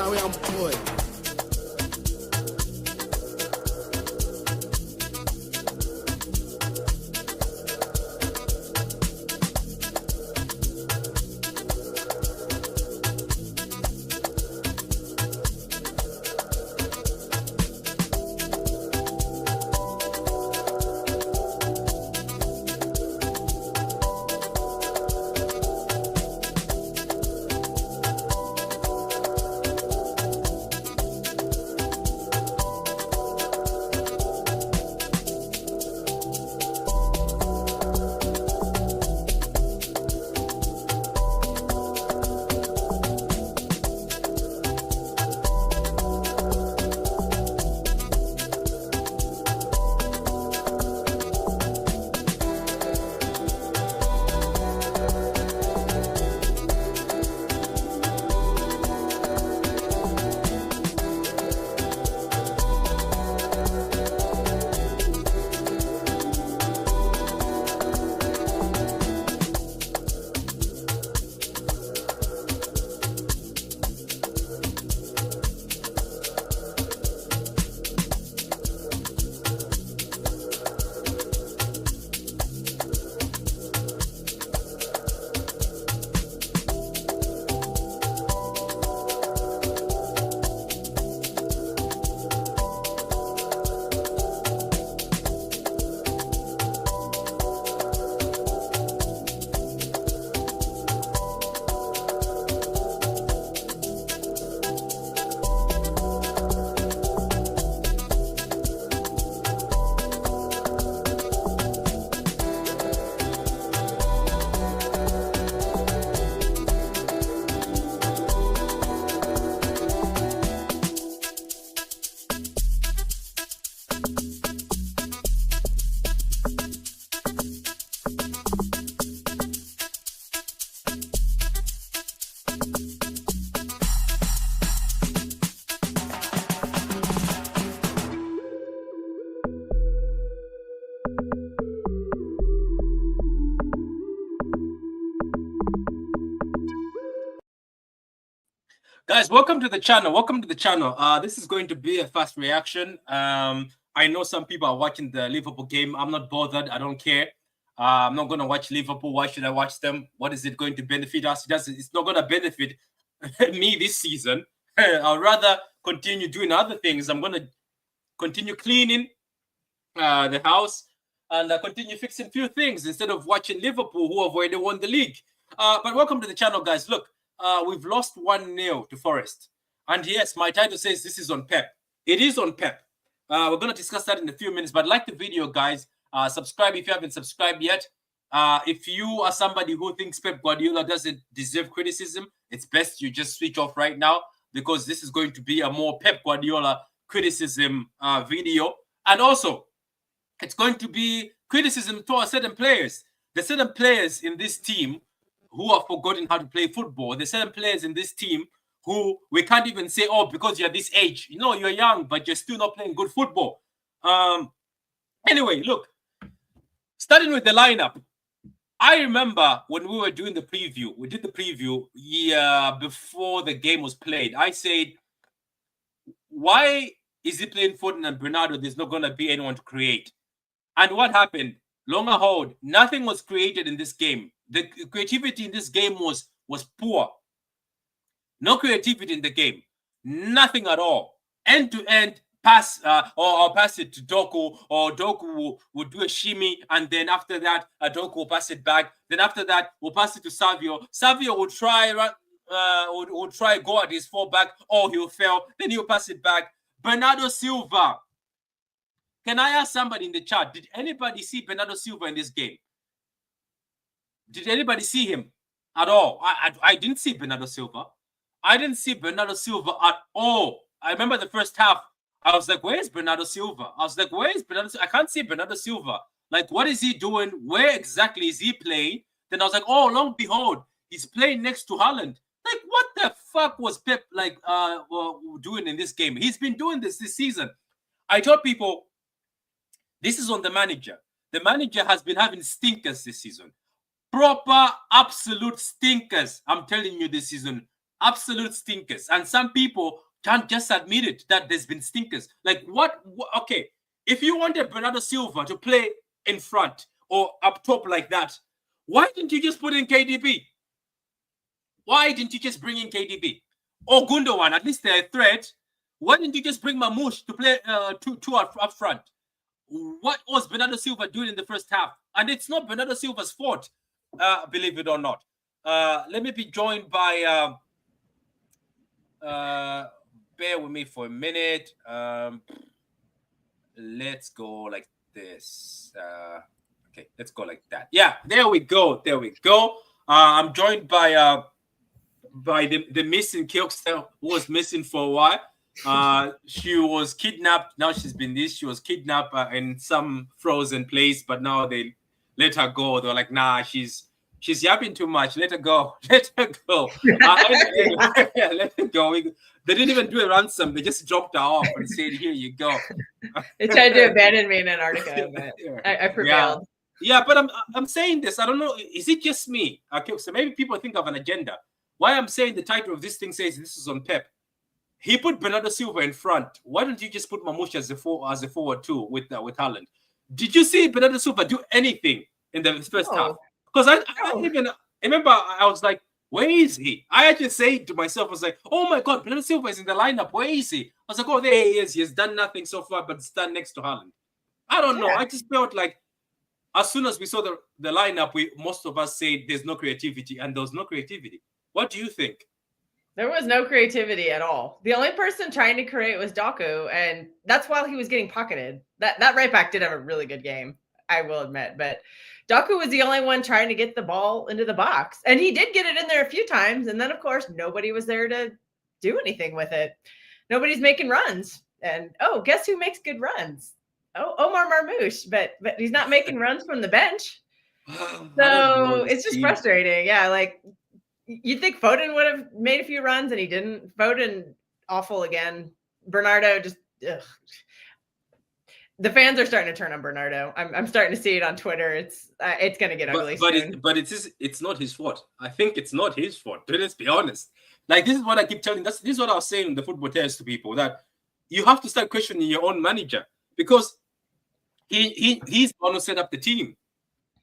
now we am boy. Guys, welcome to the channel. This is going to be a fast reaction. I know some people are watching the Liverpool game. I'm not bothered. I don't care. I'm not going to watch Liverpool. Why should I watch them? What is it going to benefit us? It's not going to benefit me this season. I'd rather continue doing other things. I'm going to continue cleaning the house and continue fixing a few things instead of watching Liverpool, who have already won the league. But welcome to the channel, guys. Look, we've lost 1-0 to Forest. And yes, my title says this is on Pep. It is on Pep. We're going to discuss that in a few minutes. But like the video, guys. Subscribe if you haven't subscribed yet. If you are somebody who thinks Pep Guardiola doesn't deserve criticism, it's best you just switch off right now, because this is going to be a more Pep Guardiola criticism video. And also, it's going to be criticism to certain players. The certain players in this team who have forgotten how to play football. There's certain players in this team who we can't even say, oh, because you're this age. You know, you're young, but you're still not playing good football. Anyway, look, starting with the lineup. I remember when we were doing the preview, we did the preview before the game was played. I said, why is he playing Foden and Bernardo? There's not going to be anyone to create. And what happened? Long and hold, nothing was created in this game. The creativity in this game was poor. No creativity in the game. Nothing at all. End-to-end pass or pass it to Doku, or Doku will do a shimmy, and then after that, Doku will pass it back. Then after that, we'll pass it to Savio. Savio will try go at his fullback, or he'll fail. Then he'll pass it back. Bernardo Silva. Can I ask somebody in the chat, did anybody see Bernardo Silva in this game? Did anybody see him at all? I didn't see Bernardo Silva. I didn't see Bernardo Silva at all. I remember the first half, I was like, where's Bernardo Silva? I can't see Bernardo Silva. Like, what is he doing? Where exactly is he playing? Then I was like, oh, long behold, he's playing next to Haaland. Like, what the fuck was Pep doing in this game? He's been doing this season. I told people, this is on the manager. The manager has been having stinkers this season. Proper, absolute stinkers. I'm telling you this season. absolute stinkers. And some people can't just admit it that there's been stinkers. Like what? Okay, if you wanted Bernardo Silva to play in front or up top like that, why didn't you just put in KDB? Why didn't you just bring in KDB or Gundogan? At least they're a threat. Why didn't you just bring Mamouche to play two up front? What was Bernardo Silva doing in the first half? And it's not Bernardo Silva's fault, believe it or not. Let me be joined by. Bear with me for a minute. Let's go like this. Okay, let's go like that. Yeah, there we go. There we go. I'm joined by the missing Kilkster, who was missing for a while. She was kidnapped. Now she's been this. She was kidnapped in some frozen place, but now they let her go. They're like, nah, she's yapping too much. Let her go. Let her go. Let her go. They didn't even do a ransom. They just dropped her off and said, here you go. They tried to abandon me in Antarctica, but I prevailed. Yeah, but I'm saying this. I don't know. Is it just me? Okay, so maybe people think of an agenda. Why I'm saying the title of this thing says this is on Pep. He put Bernardo Silva in front. Why don't you just put Mamouche as a forward too with Haaland? Did you see Bernardo Silva do anything in the first half? Because I even remember I was like, where is he? I actually said to myself, I was like, oh my God, Bernardo Silva is in the lineup. Where is he? I was like, oh, there he is. He has done nothing so far, but stand next to Haaland. I don't know. I just felt like as soon as we saw the lineup, most of us said there's no creativity, and there was no creativity. What do you think? There was no creativity at all. The only person trying to create was Doku, and that's while he was getting pocketed. That right back did have a really good game, I will admit, but Doku was the only one trying to get the ball into the box, and he did get it in there a few times, and then, of course, nobody was there to do anything with it. Nobody's making runs, and, guess who makes good runs? Omar Marmoush, but he's not making runs from the bench. So it's just frustrating. Yeah, like you'd think Foden would have made a few runs and he didn't. Foden awful again. Bernardo just the fans are starting to turn on Bernardo. I'm starting to see it on Twitter. It's going to get ugly soon. But it's not his fault. I think it's not his fault. Let's be honest. Like this is what I keep telling. This is what I was saying in the football test to people, that you have to start questioning your own manager, because he's the one who set up the team.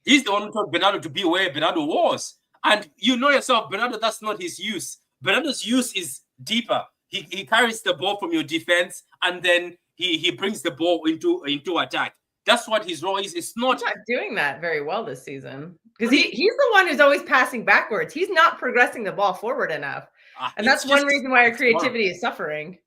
He's the one who told Bernardo to be where Bernardo was. And you know yourself, Bernardo, that's not his use. Bernardo's use is deeper. He carries the ball from your defense, and then he brings the ball into attack. That's what his role is. It's not doing that very well this season, because he's the one who's always passing backwards. He's not progressing the ball forward enough. And that's one reason why our creativity is suffering.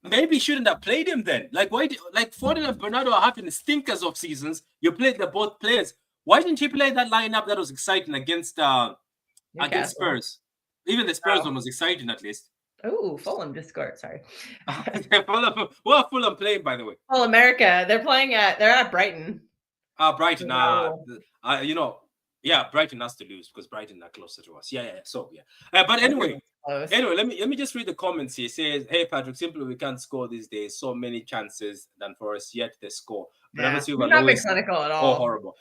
Maybe you shouldn't have played him then. Like, why? Like Foden and Bernardo are having stinkers of seasons. You played both players. Why didn't you play that lineup that was exciting against Spurs? Even the Spurs one was exciting, at least. Oh, Fulham just scored. Sorry. Fulham playing, by the way? Well, America. They're at Brighton. Brighton. Brighton has to lose because Brighton are closer to us. Yeah. So yeah. But anyway, let me just read the comments here. It says, "Hey Patrick, simply we can't score these days. So many chances than for us, yet they score." Yeah. Not being clinical at all. Oh, horrible.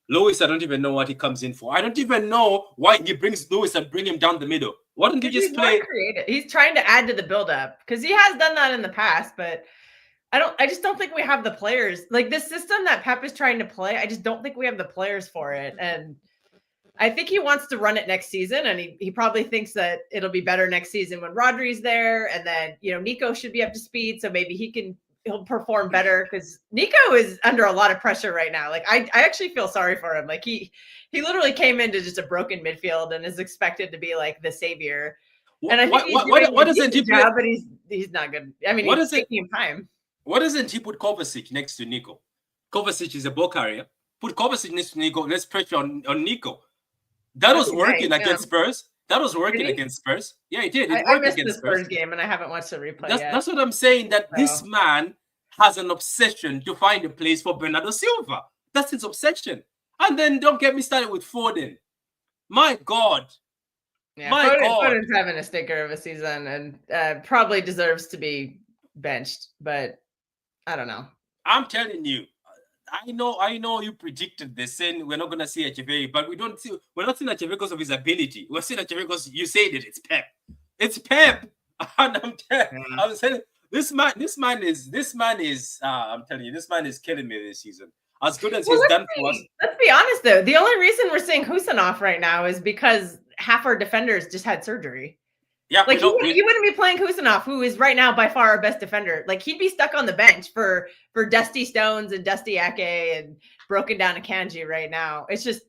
Lewis, I don't even know what he comes in for. I don't even know why he brings Lewis and bring him down the middle. Why don't you just play? He's trying to add to the build-up, because he has done that in the past, but I just don't think we have the players. Like this system that Pep is trying to play, I just don't think we have the players for it. And I think he wants to run it next season, and he probably thinks that it'll be better next season when Rodri's there, and then Nico should be up to speed, so maybe he'll perform better, because Nico is under a lot of pressure right now. Like I actually feel sorry for him. Like he literally came into just a broken midfield and is expected to be like the savior. And I think what doesn't he play? But he's not good. I mean, he's taking him time. What doesn't he put Kovacic next to Nico? Kovacic is a ball carrier. Put Kovacic next to Nico. Let's pressure on Nico. That was working against Spurs. That was working against Spurs. Yeah, it did. I missed the Spurs game, and I haven't watched the replay yet. That's what I'm saying, that this man has an obsession to find a place for Bernardo Silva. That's his obsession. And then don't get me started with Foden. My God. Yeah, Foden's having a stinker of a season, and probably deserves to be benched, but I don't know. I'm telling you. I know you predicted this, saying we're not going to see Echeverri, but we're not seeing Echeverri because of his ability. We're seeing Echeverri because you said it. It's Pep. It's Pep. I'm saying this man is I'm telling you, this man is killing me this season. As good as he's done for us. Let's be honest though. The only reason we're seeing Husanov right now is because half our defenders just had surgery. Yeah, like you wouldn't be playing Husanov, who is right now by far our best defender. Like he'd be stuck on the bench for Dusty Stones and Dusty Ake and broken down Akanji right now. It's just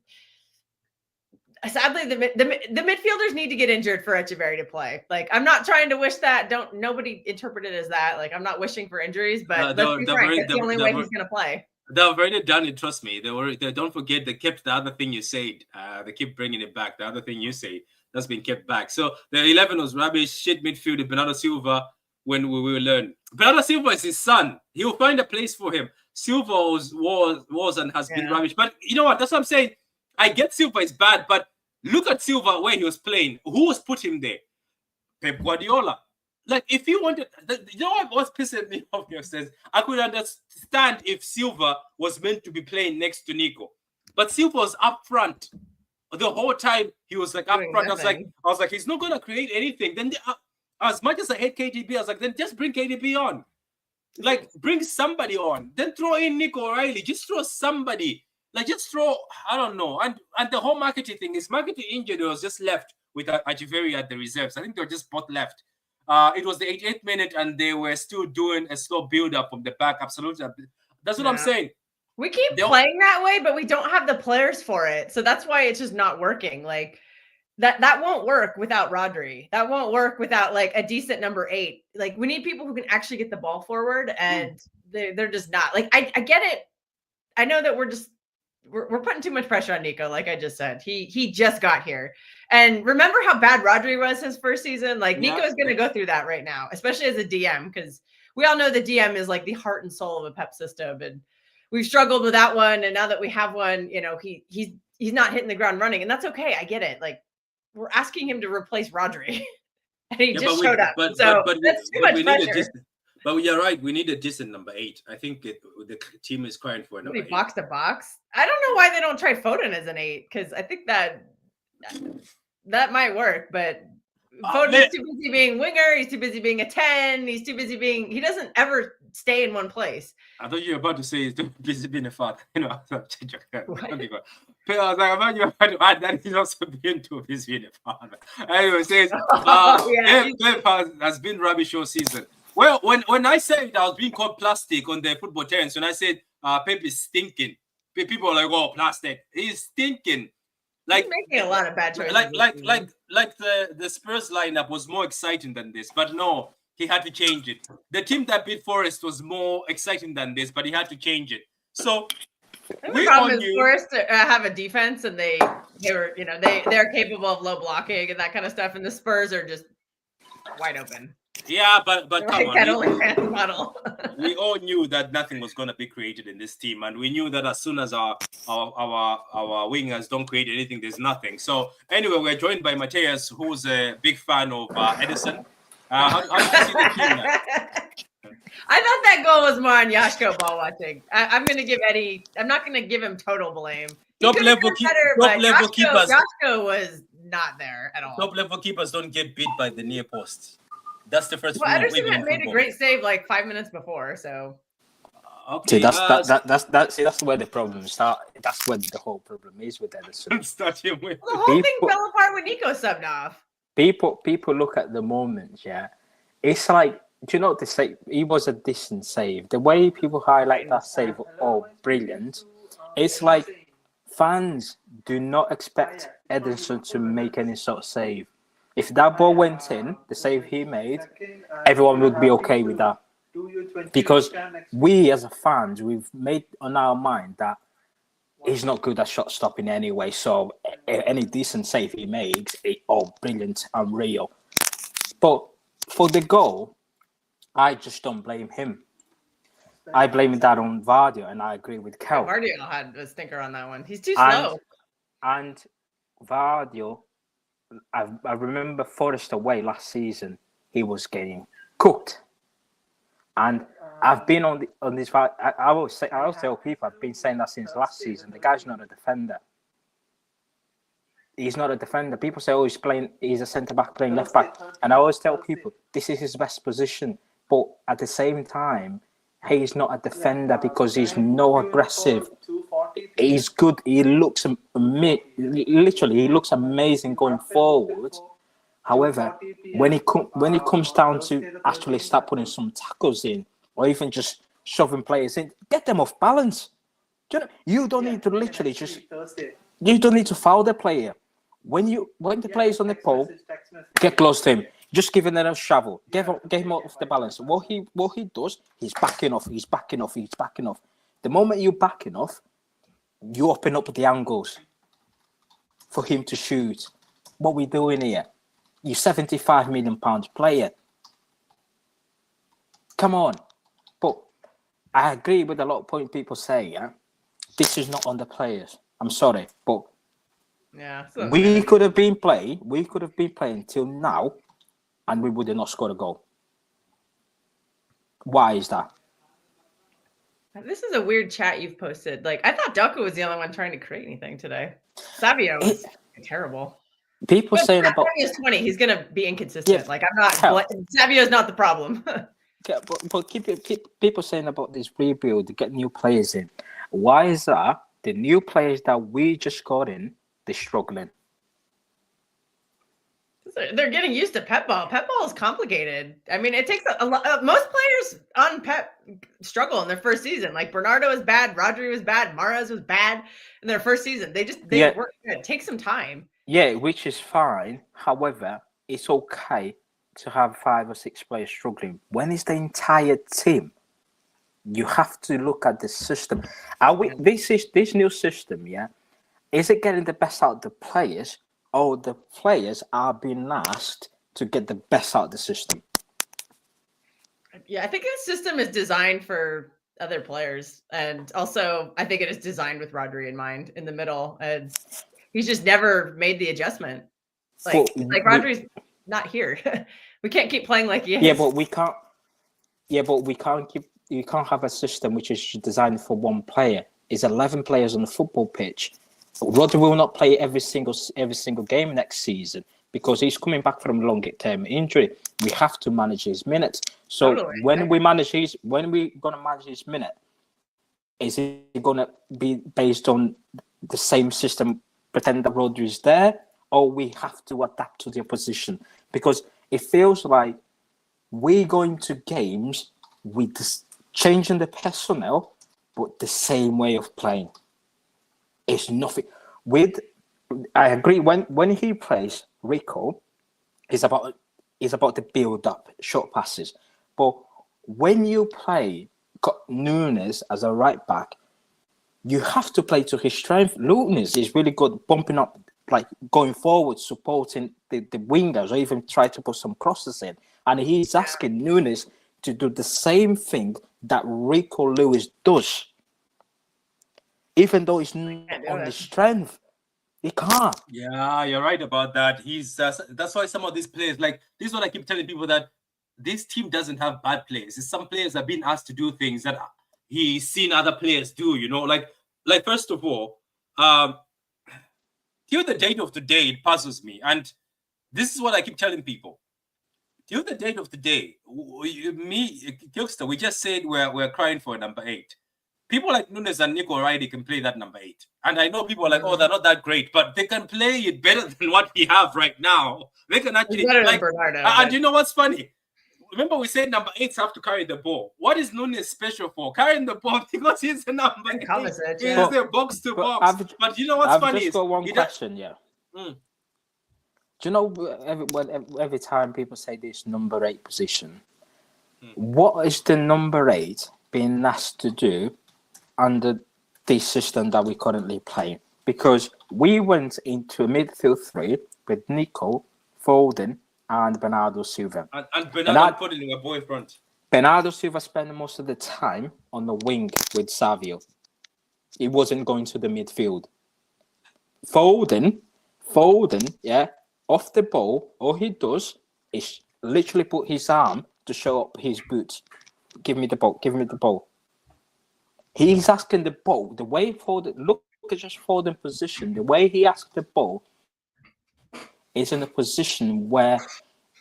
sadly the midfielders need to get injured for Echeverri to play. Like I'm not trying to wish that. Nobody interpret it as that. Like I'm not wishing for injuries, but let's be frank, that's the only way he's gonna play. They've already done it. Trust me. They don't forget. They kept the other thing you said. They keep bringing it back. The other thing you say that's been kept back. So the 11 was rubbish. Shit midfield. Bernardo Silva. When we will learn. Bernardo Silva is his son. He will find a place for him. Silva was and has been rubbish. But you know what? That's what I'm saying. I get Silva is bad, but look at Silva where he was playing. Who was put him there? Pep Guardiola. Like, if you wanted, you know what's pissing me off here says, I could understand if Silva was meant to be playing next to Nico. But Silva was up front. The whole time he was like up front. I was like, he's not going to create anything. Then as much as I hate KDB, I was like, then just bring KDB on. Like, bring somebody on. Then throw in Nico O'Reilly. Just throw somebody. Like, just throw, I don't know. And the whole marketing thing is marketing injured. It was just left with Echeverri at the reserves. I think they were just both left. It was the 88th minute, and they were still doing a slow build-up from the back. Absolutely. That's what I'm saying. We keep playing that way, but we don't have the players for it. So that's why it's just not working. Like, that won't work without Rodri. That won't work without, like, a decent number 8. Like, we need people who can actually get the ball forward, and they're just not. Like, I get it. I know that we're putting too much pressure on Nico, like I just said. He just got here. And remember how bad Rodri was his first season? Like, Nico is going to go through that right now, especially as a DM, because we all know the DM is like the heart and soul of a Pep system. And we've struggled with that one. And now that we have one, you know, he's not hitting the ground running. And that's okay. I get it. Like, we're asking him to replace Rodri. And he just showed up. But that's too much pressure. But you're right. We need a decent number 8. I think the team is crying for a number 8. Box to box. I don't know why they don't try Foden as an 8, because I think that might work. But Foden's too busy being winger. He's too busy being a 10. He's too busy being. He doesn't ever stay in one place. I thought you were about to say he's too busy being a father. You know, I was like, about you about to add that he's also being too busy being a father. Anyway, says Pep has been rubbish all season. Well, when I said I was being called plastic on the football terms, when I said Pep is stinking, people are like, "Oh, plastic." He's stinking. Like, he's making a lot of bad choices. Like the Spurs lineup was more exciting than this, but no, he had to change it. The team that beat Forest was more exciting than this, but he had to change it. So the problem is Forest have a defense, and they're capable of low blocking and that kind of stuff, and the Spurs are just wide open. Yeah, but come on. We all knew that nothing was going to be created in this team, and we knew that as soon as our wingers don't create anything, there's nothing. So anyway, we're joined by Mateus, who's a big fan of Edison. How do you see the team now? I thought that goal was more on Yashko ball watching. I'm going to give Eddie. I'm not going to give him total blame. Top level keepers. Yashko was not there at all. Top level keepers don't get beat by the near post. That's the first. Well, Ederson had made a great save like 5 minutes before, so. Okay, that's where the problem starts. That's where the whole problem is with Ederson. The whole thing fell apart when Nico subbed off. People look at the moment, yeah. It's like, do you know what they say? He was a decent save. The way people highlight that save, oh, brilliant. It's like fans do not expect Ederson to make any sort of save. If that ball went in, the save he made, everyone would be okay with that. Because we as a fans, we've made on our mind that he's not good at shot stopping anyway. So any decent save he makes, brilliant, unreal. But for the goal, I just don't blame him. I blame that on Vardio, and I agree with Kel. Vardio had a stinker on that one. He's too slow. And Vardio, I remember Forest away last season, he was getting cooked. And I've been on this. I always tell people, I've been saying that since last season. The guy's not a defender. he's not a defender. People say, "Oh, he's a centre back playing left back," and I always tell people this is his best position. But at the same time, he's not a defender because he's no aggressive. He's good. He looks literally. He looks amazing going forward. However, when it comes down to actually start putting some tackles in, or even just shoving players in, get them off balance. You don't need to literally just. You don't need to foul the player. When the player's on the pole, get close to him. Just giving them a shovel. Get him off the balance. What he does, he's backing off. The moment you're backing off, you open up the angles for him to shoot. What we doing here? You £75 million player. Come on. But I agree with a lot of point people say, yeah, this is not on the players. I'm sorry, but yeah, we could have been playing till now, and we would have not scored a goal. Why is that? This is a weird chat you've posted. Like, I thought Ducko was the only one trying to create anything today. Savio was terrible. People saying about Savio's 20, he's gonna be inconsistent. Yeah. Like, I'm not. Savio's not the problem. Yeah, but keep people saying about this rebuild to get new players in. Why is that? The new players that we just got in, they're struggling. They're getting used to Pep ball. Pep ball is complicated. I mean, it takes a lot. Most players on Pep struggle in their first season. Like Bernardo was bad, Rodri was bad, Mahrez was bad in their first season. They work good. It takes some time. Yeah, which is fine. However, it's okay to have 5 or 6 players struggling. When it's the entire team, you have to look at the system. This new system, yeah? Is it getting the best out of the players, or the players are being asked to get the best out of the system? Yeah, I think this system is designed for other players, and also I think it is designed with Rodri in mind in the middle, and he's just never made the adjustment. Like Rodri's not here. We can't keep playing like he is. Yeah, but we can't. Yeah, but we can't keep. You can't have a system which is designed for one player. It's 11 players on the football pitch. Rodri will not play every single game next season because he's coming back from long-term injury. We have to manage his minutes. So totally. when we're gonna manage his minute, is it gonna be based on the same system, pretend that Rodri is there, or we have to adapt to the opposition? Because it feels like we're going to games with this, changing the personnel, but the same way of playing. It's nothing. I agree. When he plays Rico, it's about the build up, short passes. But when you play Nunes as a right back, you have to play to his strength. Nunes is really good, bumping up, like going forward, supporting the wingers, or even try to put some crosses in. And he's asking Nunes to do the same thing that Rico Lewis does. Even though he's not on the strength, he can't. Yeah, you're right about that. That's why some of these players, like this is what I keep telling people, that this team doesn't have bad players. It's some players are being asked to do things that he's seen other players do. You know, like first of all, till the date of today, it puzzles me, and this is what I keep telling people. Till the date of today, me, Kilster, we just said we're crying for a number 8. People like Nunes and Nico O'Reilly can play that number 8. And I know people are like, oh, they're not that great, but they can play it better than what we have right now. They can actually like Bernardo. And you know what's funny? Remember we said number 8s have to carry the ball. What is Nunes special for? Carrying the ball because he's the number 8. He's the box to box. But you know what's funny? I've just got one question, yeah. Do you know every time people say this number 8 position, what is the number 8 being asked to do under the system that we currently play? Because we went into a midfield 3 with Nico, Foden, and Bernardo Silva. And Bernardo putting a boy in front. Bernardo Silva spent most of the time on the wing with Savio. He wasn't going to the midfield. Foden, yeah, off the ball, all he does is literally put his arm to show up his boots. Give me the ball. He's asking the ball. The way Foden, look at just Foden position. The way he asked the ball is in a position where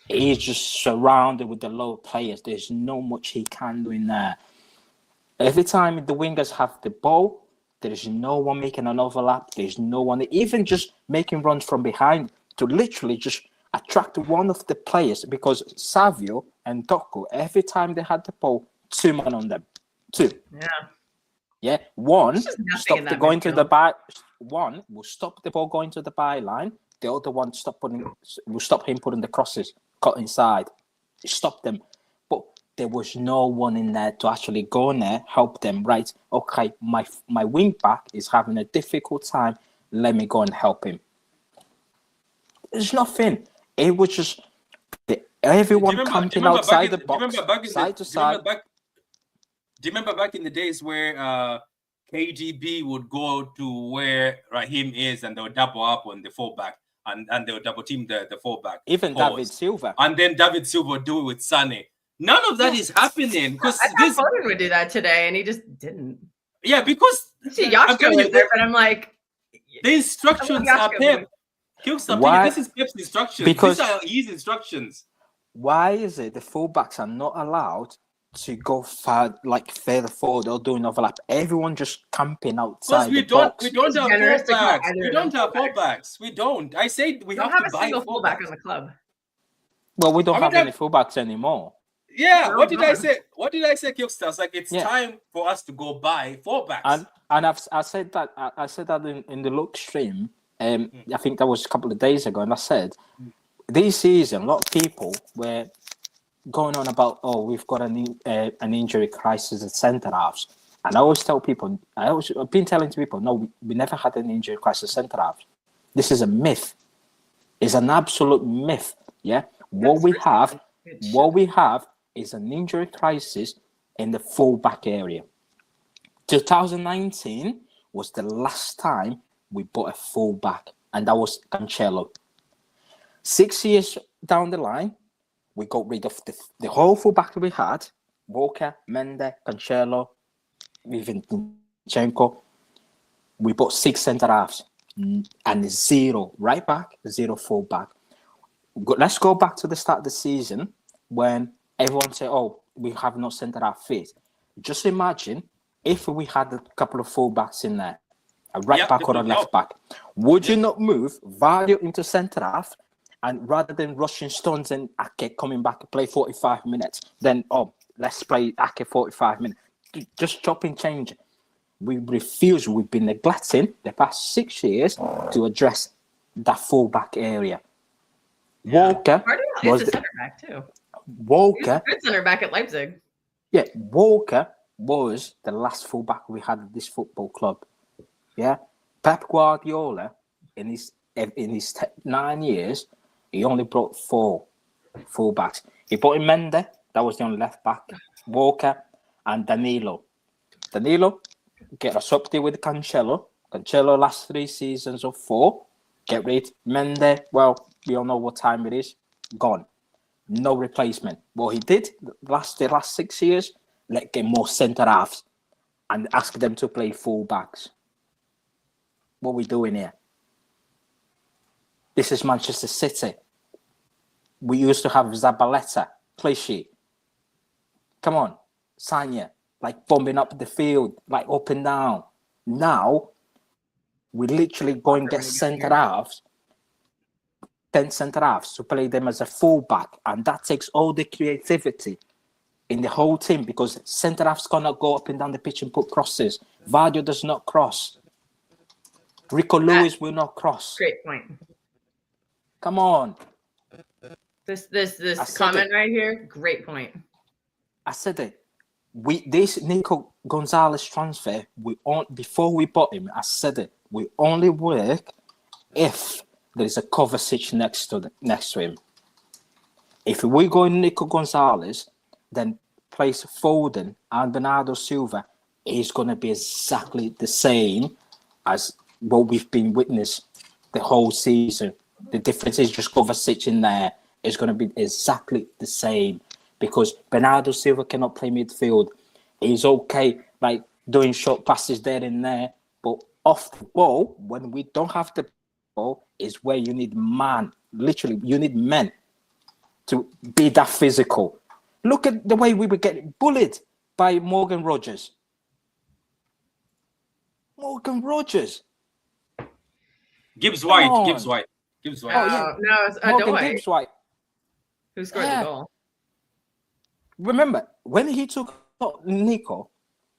he's just surrounded with the lower players. There's no much he can do in there. Every time the wingers have the ball, there is no one making an overlap. There's no one even just making runs from behind to literally just attract one of the players, because Savio and Doku, every time they had the ball, 2 men on them. 2. Yeah. One stop the going to the by. One will stop the ball going to the byline. The other one will stop him putting the crosses cut inside. Stop them. But there was no one in there to actually go in there, help them. Right? Okay, my wing back is having a difficult time. Let me go and help him. There's nothing. It was just everyone camping outside the box, side to side. Do you remember back in the days where KDB would go to where Raheem is and they would double up on the fullback and they would double team the fullback? Even David Silva. And then David Silva would do it with Sané. None of that is happening. Because I thought Foden would do that today and he just didn't. Yeah, because Yashko was there, but I'm like, the instructions are Pep. This is Pep's instructions. Because these are his instructions. Why is it the fullbacks are not allowed to go further forward or doing overlap? Everyone just camping outside the box. We don't have fullbacks. We don't have fullbacks. We don't. I said we have to buy a single fullback in the club. Well, we don't have any fullbacks anymore. Yeah. What did I say? What did I say, Kickstars? Like it's time for us to go buy fullbacks. And I said that in the look stream. I think that was a couple of days ago, and I said this season a lot of people were going on about, we've got an injury crisis at centre halves, and I always tell people, I've been telling people, no, we never had an injury crisis at centre halves. This is a myth. It's an absolute myth. Yeah, what we have is an injury crisis in the full-back area. 2019 was the last time we bought a full-back, and that was Cancelo. 6 years down the line, we got rid of the whole full-back we had, Walker, Mendes, Cancelo, even Zinchenko. We bought 6 centre-halves and 0 right-back, 0 full-back. Let's go back to the start of the season when everyone said, we have no centre-half fit. Just imagine if we had a couple of full-backs in there, a right-back or a left-back. Would you not move Vardy into centre-half, and rather than rushing Stones and Ake coming back to play 45 minutes, then, let's play Ake 45 minutes. Just chop and change. We refuse. We've been neglecting the past 6 years to address that full-back area. Walker was the center back too. Walker, good center back at Leipzig. Yeah, Walker was the last fullback we had at this football club. Yeah, Pep Guardiola in his 9 years, he only brought 4 fullbacks. He brought in Mendes, that was the only left back. Walker and Danilo. Danilo, get us up there with Cancelo. Cancelo last 3 seasons of 4. Get rid. Mendes, well, we all know what time it is. Gone. No replacement. What he did the last 6 years, let get more centre halves and ask them to play full backs. What are we doing here? This is Manchester City. We used to have Zabaleta, Clichy. Come on, Sanya, like bombing up the field, like up and down. Now, we literally go and get centre halves, 10 centre halves to play them as a fullback, and that takes all the creativity in the whole team because centre halves cannot go up and down the pitch and put crosses. Vardy does not cross. Rico Lewis will not cross. Great point. Come on. This comment right here, great point. I said it. This Nico Gonzalez transfer, before we bought him, I said it. We only work if there is a Kovacic next to him. If we go in Nico Gonzalez, then place Foden and Bernardo Silva is going to be exactly the same as what we've been witness the whole season. The difference is just Kovacic in there is going to be exactly the same because Bernardo Silva cannot play midfield. He's okay, like doing short passes there and there, but off the ball, when we don't have the is where you need man. Literally, you need men to be that physical. Look at the way we were getting bullied by Morgan Rogers. Morgan Rogers. Gibbs White. on. Gibbs White. Gibbs White. Oh, yeah. No, it's Morgan Adoy Gibbs White. who scored Yeah. the goal. Remember when he took out Nico,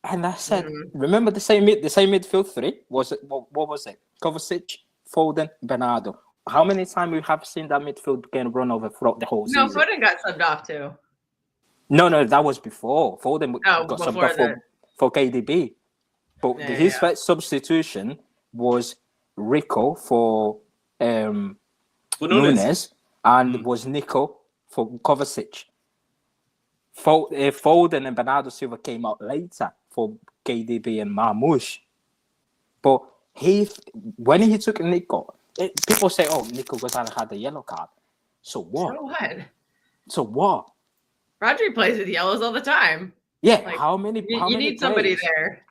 and I said, Mhm. remember the same midfield three? Was it what was it? Kovacic, Foden, Bernardo. How many times we have seen that midfield getting run over throughout the whole No, season? Foden got subbed off too. No, that was before. Foden Oh, got subbed before off for KDB. But Yeah, his yeah. first substitution was Rico for For Nunes, and Mm. was Nico for Kovacic. Foden and Bernardo Silva came out later for KDB and Marmoush. But when he took Nico, people say, "Oh, Nico Gonzalez had the yellow card." So what? So what? So what? Rodri plays with yellows all the time. Yeah, Like, how many? You, how you many need somebody players- there.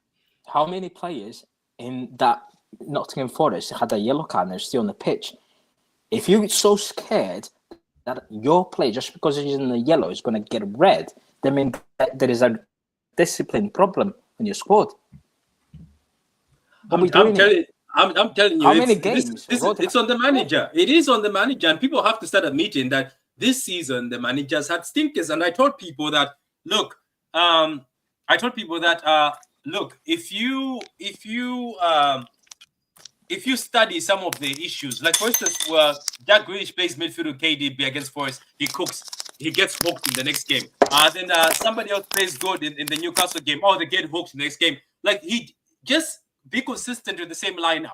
How many players in that Nottingham Forest had a yellow card and they're still on the pitch? If you're so scared that your player, just because he's in the yellow, is going to get red, that means that there is a discipline problem in your squad. What are we doing here? I'm telling you, How many it's- games? it's on the manager. It is on the manager, and people have to start admitting that this season the managers had stinkers. And I told people that, look, look, if you study some of the issues, like for instance, Jack Grealish plays midfield with KDB against Forest, he cooks, he gets hooked in the next game. Then somebody else plays good in the Newcastle game. Oh, they get hooked in the next game. Like, he just be consistent with the same lineup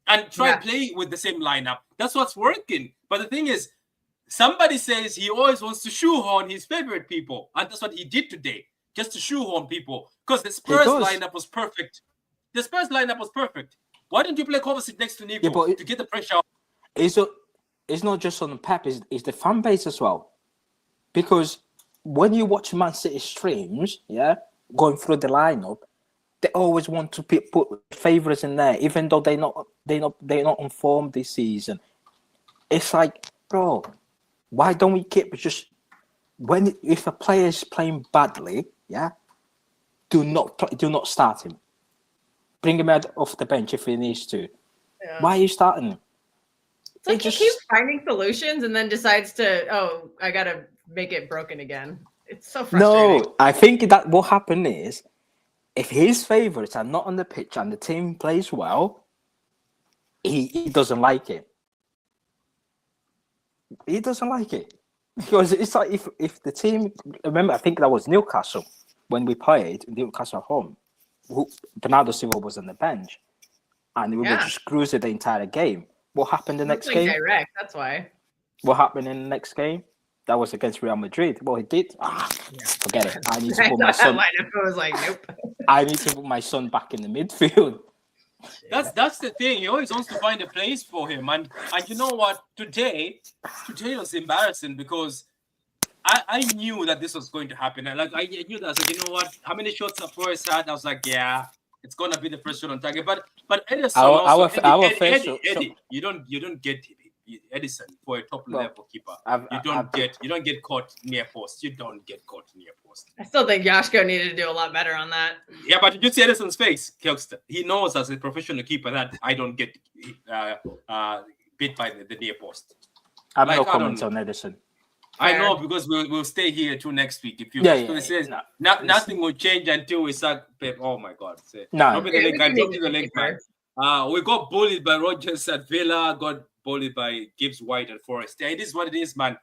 and try Yeah. play with the same lineup. That's what's working. But the thing is, somebody says he always wants to shoehorn his favorite people, and that's what he did today, just to shoehorn people, because the Spurs does. lineup was perfect. The Spurs lineup was perfect. Why don't you play Kovacic next to Nico but to get the pressure off? It's not just on Pep, it's the fan base as well. Because when you watch Man City streams, yeah, going through the lineup, they always want to put favourites in there, even though they're not on form this season. It's like, bro, why don't we keep just if a player is playing badly, yeah, do not start him. Bring him out off the bench if he needs to. Yeah. Why are you starting him? It's like It he just- keeps finding solutions and then decides to, oh, I gotta make it broken again. It's so frustrating. No, I think that what happened is, if his favourites are not on the pitch and the team plays well, he doesn't like it. He doesn't like it. Because it's like if the team, remember, I think that was Newcastle when we played Newcastle at home. Bernardo Silva was on the bench, and we were Yeah. just cruising the entire game. What happened the next It's like game? direct, that's why. What happened in the next game? That was against Real Madrid. What he did? Forget it. I need to I put my thought that son. lineup was like, nope. I need to put my son back in the midfield. That's the thing. He always wants to find a place for him, and you know what? Today was embarrassing because I knew that this was going to happen. And I knew that. I was like, you know what? How many shots have Forest had? I was like, yeah, it's gonna be the first shot on target. But Edison, Our first Eddie, you don't get Edison for a top level keeper. You don't get caught near post. You don't get caught near post. I still think Yashko needed to do a lot better on that. Yeah, but did you see Edison's face, Kelster? He knows as a professional keeper that I don't get beat by the near post. I have Like, no I don't comments know. on Edison. I know, because we'll stay here till next week. If you says no. nothing will change until we start Pep. Oh my God! No. Drop the link, drop the link, man. We got bullied by Rogers at Villa. Got bullied by Gibbs White at Forest. Yeah, it is what it is, man.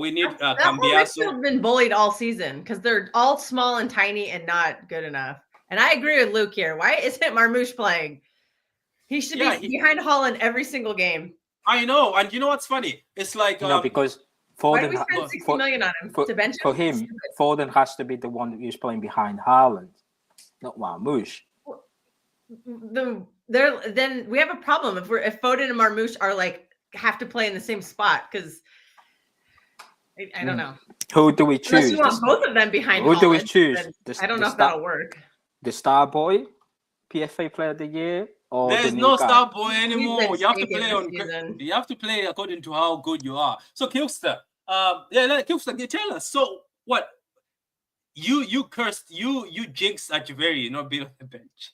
We need That whole Cambiaso. midfield been bullied all season because they're all small and tiny and not good enough. And I agree with Luke here. Why isn't Marmoush playing? He should be behind Holland every single game. I know, and you know what's funny? It's like No, because Why do we Foden, spend 60 million on him to bench for him, Foden has to be the one who's playing behind Haaland, not Marmoush. Then we have a problem if Foden and Marmoush are like have to play in the same spot because I don't know. Who do we Unless choose? you want both of them behind Who do we Haaland, choose? then I don't know if star, that'll work. the star boy, PFA Player of the Year, or the There's new no guy? star boy He's anymore. been You have to stinking play this on. season. You have to play according to how good you are. So Kilster, Kilster, tell us. So what? You cursed. You jinxed Achiveri not being on the bench.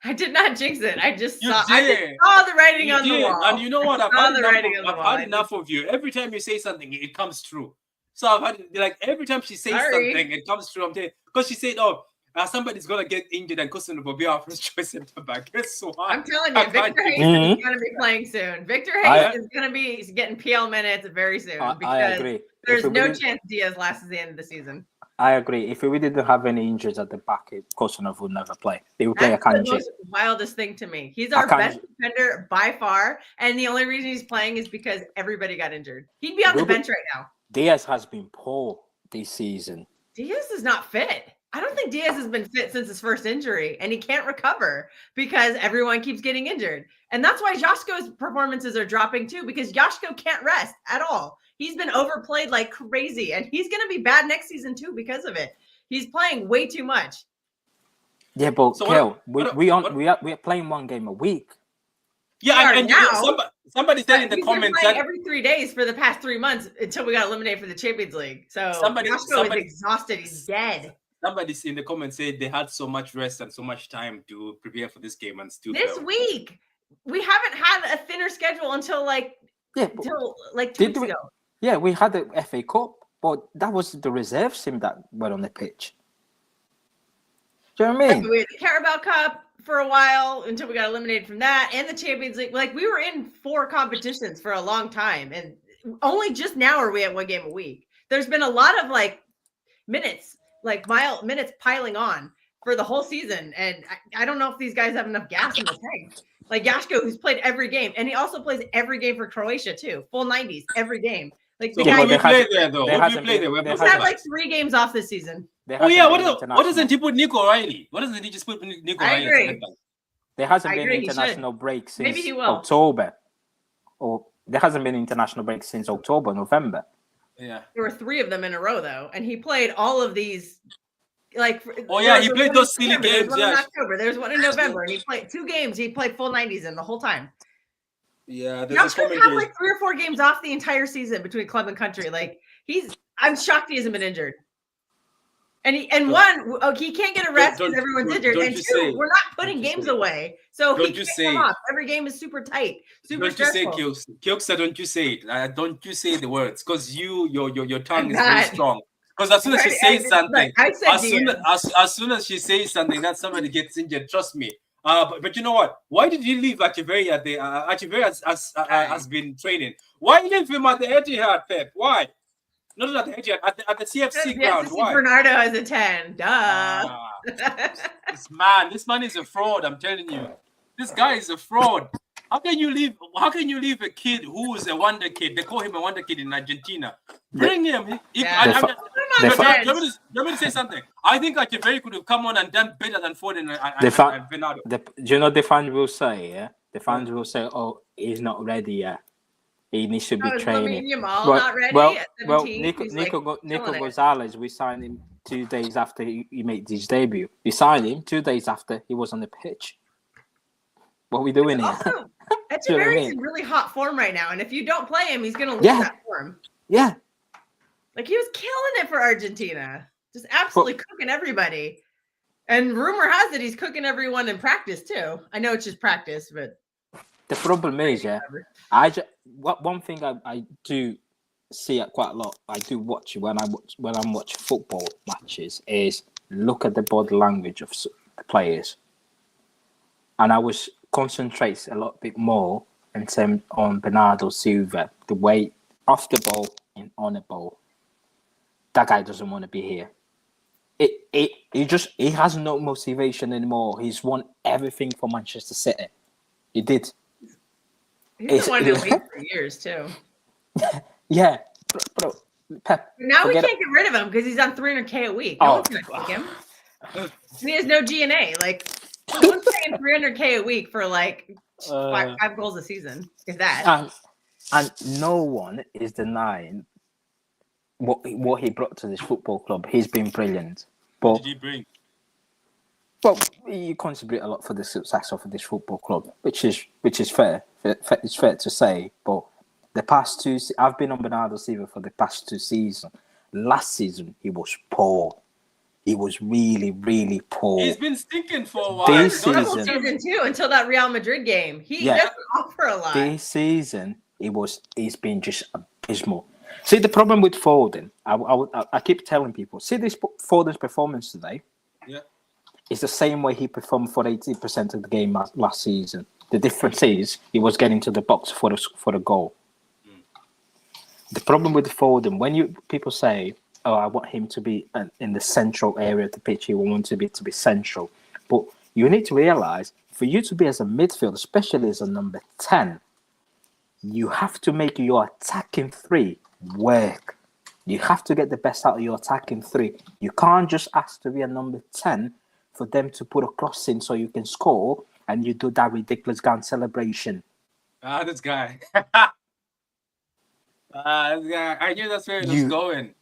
I did not jinx it. I just You saw. I just did. saw the writing You on the did. wall. And you know what? I've Saw had the enough. writing on the I've wall. had enough of you. Every time you say something, it comes true. So I've had like every time she says Sorry. something, it comes true. I'm telling you, because she said, "Oh, somebody's gonna get injured and Cousin will be our first choice center back." Guess so I'm telling you, Victor Hayes Mhm. is going to be playing soon. Victor I- Hayes is going to be getting PL minutes very soon I because agree. there's If we no didn't- chance Diaz lasts at the end of the season. I agree. If we didn't have any injuries at the back, Kosanov would never play. He would play That's the Akanji. most wildest thing to me. He's our Akanji. best defender by far, and the only reason he's playing is because everybody got injured. He'd be on the Ruben- bench right now. Diaz has been poor this season. Diaz is not fit. I don't think Diaz has been fit since his first injury, and he can't recover because everyone keeps getting injured. And that's why Joshko's performances are dropping too, because Joshko can't rest at all. He's been overplayed like crazy, and he's going to be bad next season too because of it. He's playing way too much. Yeah, but So Kel, what- we are playing one game a week. Yeah, We and are now. somebody said in the He's been comments playing that every 3 days for the past 3 months until we got eliminated for the Champions League. So Somebody- Joshko is exhausted. He's dead. somebody in the comments said they had so much rest and so much time to prepare for this game and still This failed. week, we haven't had a thinner schedule until like Yeah, but, 2 Did weeks we- ago. yeah, we had the FA Cup, but that was the reserve team that were on the pitch. Do you know what I mean? We had the Carabao Cup for a while until we got eliminated from that, and the Champions League. Like we were in 4 competitions for a long time, and only just now are we at 1 game a week. There's been a lot of like minutes, minutes piling on for the whole season, and I don't know if these guys have enough gas in the tank. Like Joshko, who's played every game, and he also plays every game for Croatia too, full 90s every game. Like So the Yeah, who guy but do you there play hasn't- there though? there Who do you hasn't play been- there? there Where he's hasn't had Buffalo? like 3 games off this season. There Oh hasn't yeah, been what international- doesn't he put Nico Riley? What doesn't he just put Nico I Riley? agree. at center back? There hasn't I been agree, an he should. international break since Maybe he will. October. Or there hasn't been an international break since October, November. Yeah. There were 3 of them in a row though, and he played all of these. Like, Oh, yeah, there he was played one in those silly September, there was games, one in yeah. October, there's one in November, and he played 2 games. He played full 90s in the whole time. Yeah, there's a Joshko's had commentary. like 3 or 4 games off the entire season between club and country. Like I'm shocked he hasn't been injured. And he can't get a rest Don't- because everyone's don't- injured. don't And you 2, say- we're not putting don't you games say- away, so he don't you can't say- come off. Every game is super tight, super Don't you say stressful. Kilkster, don't you say it. Don't you say the words because your tongue I'm is very not. strong. Because as soon as she Right, says look, something, I said as soon as she says something, that somebody gets injured. Trust me. But you know what? Why did you leave Achiveri at the Achiveri has been training? Why you leave him at the Etihad, Pep? Why? Not at the Etihad, at the CFC ground. Why? Bernardo as a 10. Duh. Ah, this man is a fraud. I'm telling you, this guy is a fraud. How can you leave a kid who is a wonder kid? They call him a wonder kid in Argentina. Bring him. Yeah. The fa- Put him on the fa- bench. Let me say something. I think Achiveri could have come on and done better than Foden and Bernardo. Do you know the fans will say, yeah? The fans will say, oh, he's not ready yet. He needs to be Oh, is training. Lamine Yamal not ready at 17? Nico He's, like, killing it. Gonzalez, we signed him 2 days after he made his debut. We signed him 2 days after he was on the pitch. What are we doing here? Also, Do you know what I Echeverry's mean? in really hot form right now, and if you don't play him, he's going to lose Yeah. that form. Yeah. Like he was killing it for Argentina, just absolutely cooking everybody. And rumor has it he's cooking everyone in practice too. I know it's just practice, but The problem is, yeah, one thing I do see it quite a lot. I do watch when I'm watching football matches is look at the body language of the players, and I was concentrate a lot bit more in terms on Bernardo Silva, the way off the ball and on the ball. That guy doesn't want to be here. He has no motivation anymore. He's won everything for Manchester City. He did. he's the one who leads for years too. Yeah, bro, Pep. Now we forget can't get rid of him because he's on $300K a week. Oh. No one's gonna take him. And he has no G&A. Like someone's paying $300K a week for like five goals a season. Is that? And no one is denying what he brought to this football club. He's been brilliant. What But did he bring? Well, you contribute a lot for the success of this football club, which is fair. It's fair to say. But the past two, I've been on Bernardo Silva for the past 2 seasons. Last season, he was poor. He was really, really poor. He's been stinking for a while. This The whole season, season too, until that Real Madrid game. He Yeah. doesn't offer a lot. this season, he's been just abysmal. See, the problem with Foden, I keep telling people, see this Foden's performance today. Yeah. It's the same way he performed for 80% of the game last season. The difference is he was getting to the box for the goal. The problem with Foden, when people say, "Oh, I want him to be in the central area of the pitch," he want to be central, but you need to realize, for you to be as a midfielder, especially as a number 10, you have to make your attacking three work. You have to get the best out of your attacking three. You can't just ask to be a number 10 for them to put a cross in so you can score, and you do that ridiculous gun celebration. This guy. This guy. I knew that's where it was going.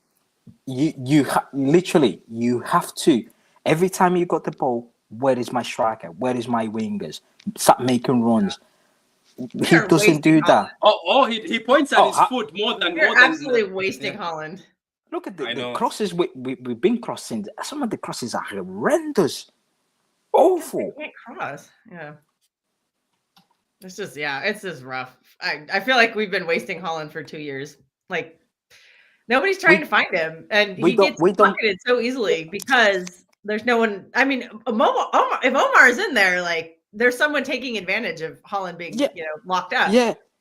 Literally, you have to. Every time you got the ball, where is my striker? Where is my wingers? Start making runs. He doesn't do that. He points at his foot more than. You're absolutely wasting Holland. Look at the crosses we've been crossing. Some of the crosses are horrendous. Awful. Can't cross. Yeah. It's just rough. I feel like we've been wasting Holland for 2 years. Like, nobody's trying to find him, and he gets pocketed so easily because there's no one. I mean, if Omar is in there, like, there's someone taking advantage of Holland being locked up.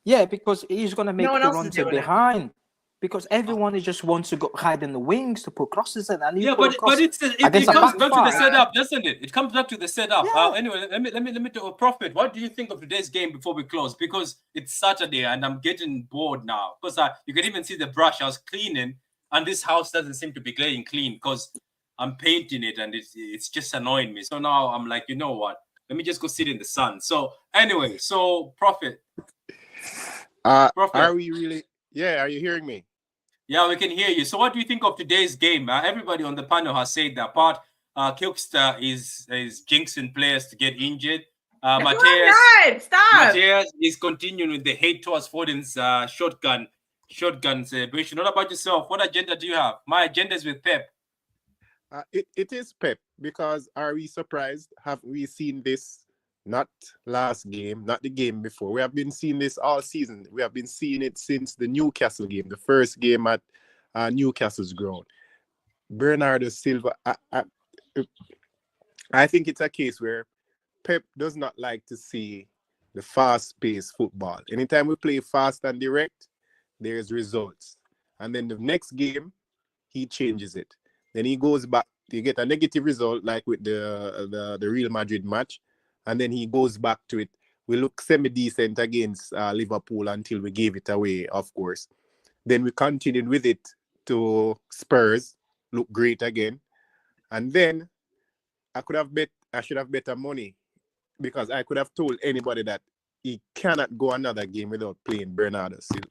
Yeah, because he's gonna make the run to behind. Because everyone just wants to go hide in the wings to put crosses in. And but it comes back to the setup, doesn't it? It comes back to the setup. Yeah. Anyway, let me do a Prophet. What do you think of today's game before we close? Because it's Saturday and I'm getting bored now. Because you can even see the brush. I was cleaning, and this house doesn't seem to be getting clean because I'm painting it, and it's just annoying me. So now I'm like, you know what? Let me just go sit in the sun. So anyway, Prophet. Prophet. Are we really? Yeah, are you hearing me? Yeah, we can hear you. So what do you think of today's game? Everybody on the panel has said that part. Kilkster is jinxing players to get injured. Matthias is continuing with the hate towards Foden's shotgun celebration. What about yourself? What agenda do you have? My agenda is with Pep. It is Pep, because are we surprised? Have we seen this? Not last game, not the game before. We have been seeing this all season. We have been seeing it since the Newcastle game, the first game at Newcastle's ground. Bernardo Silva, I think it's a case where Pep does not like to see the fast-paced football. Anytime we play fast and direct, there's results. And then the next game, he changes it. Then he goes back, you get a negative result like with the Real Madrid match. And then he goes back to it. We look semi-decent against Liverpool until we gave it away, of course. Then we continued with it to Spurs, look great again. And then I should have better money, because I could have told anybody that he cannot go another game without playing Bernardo Silva.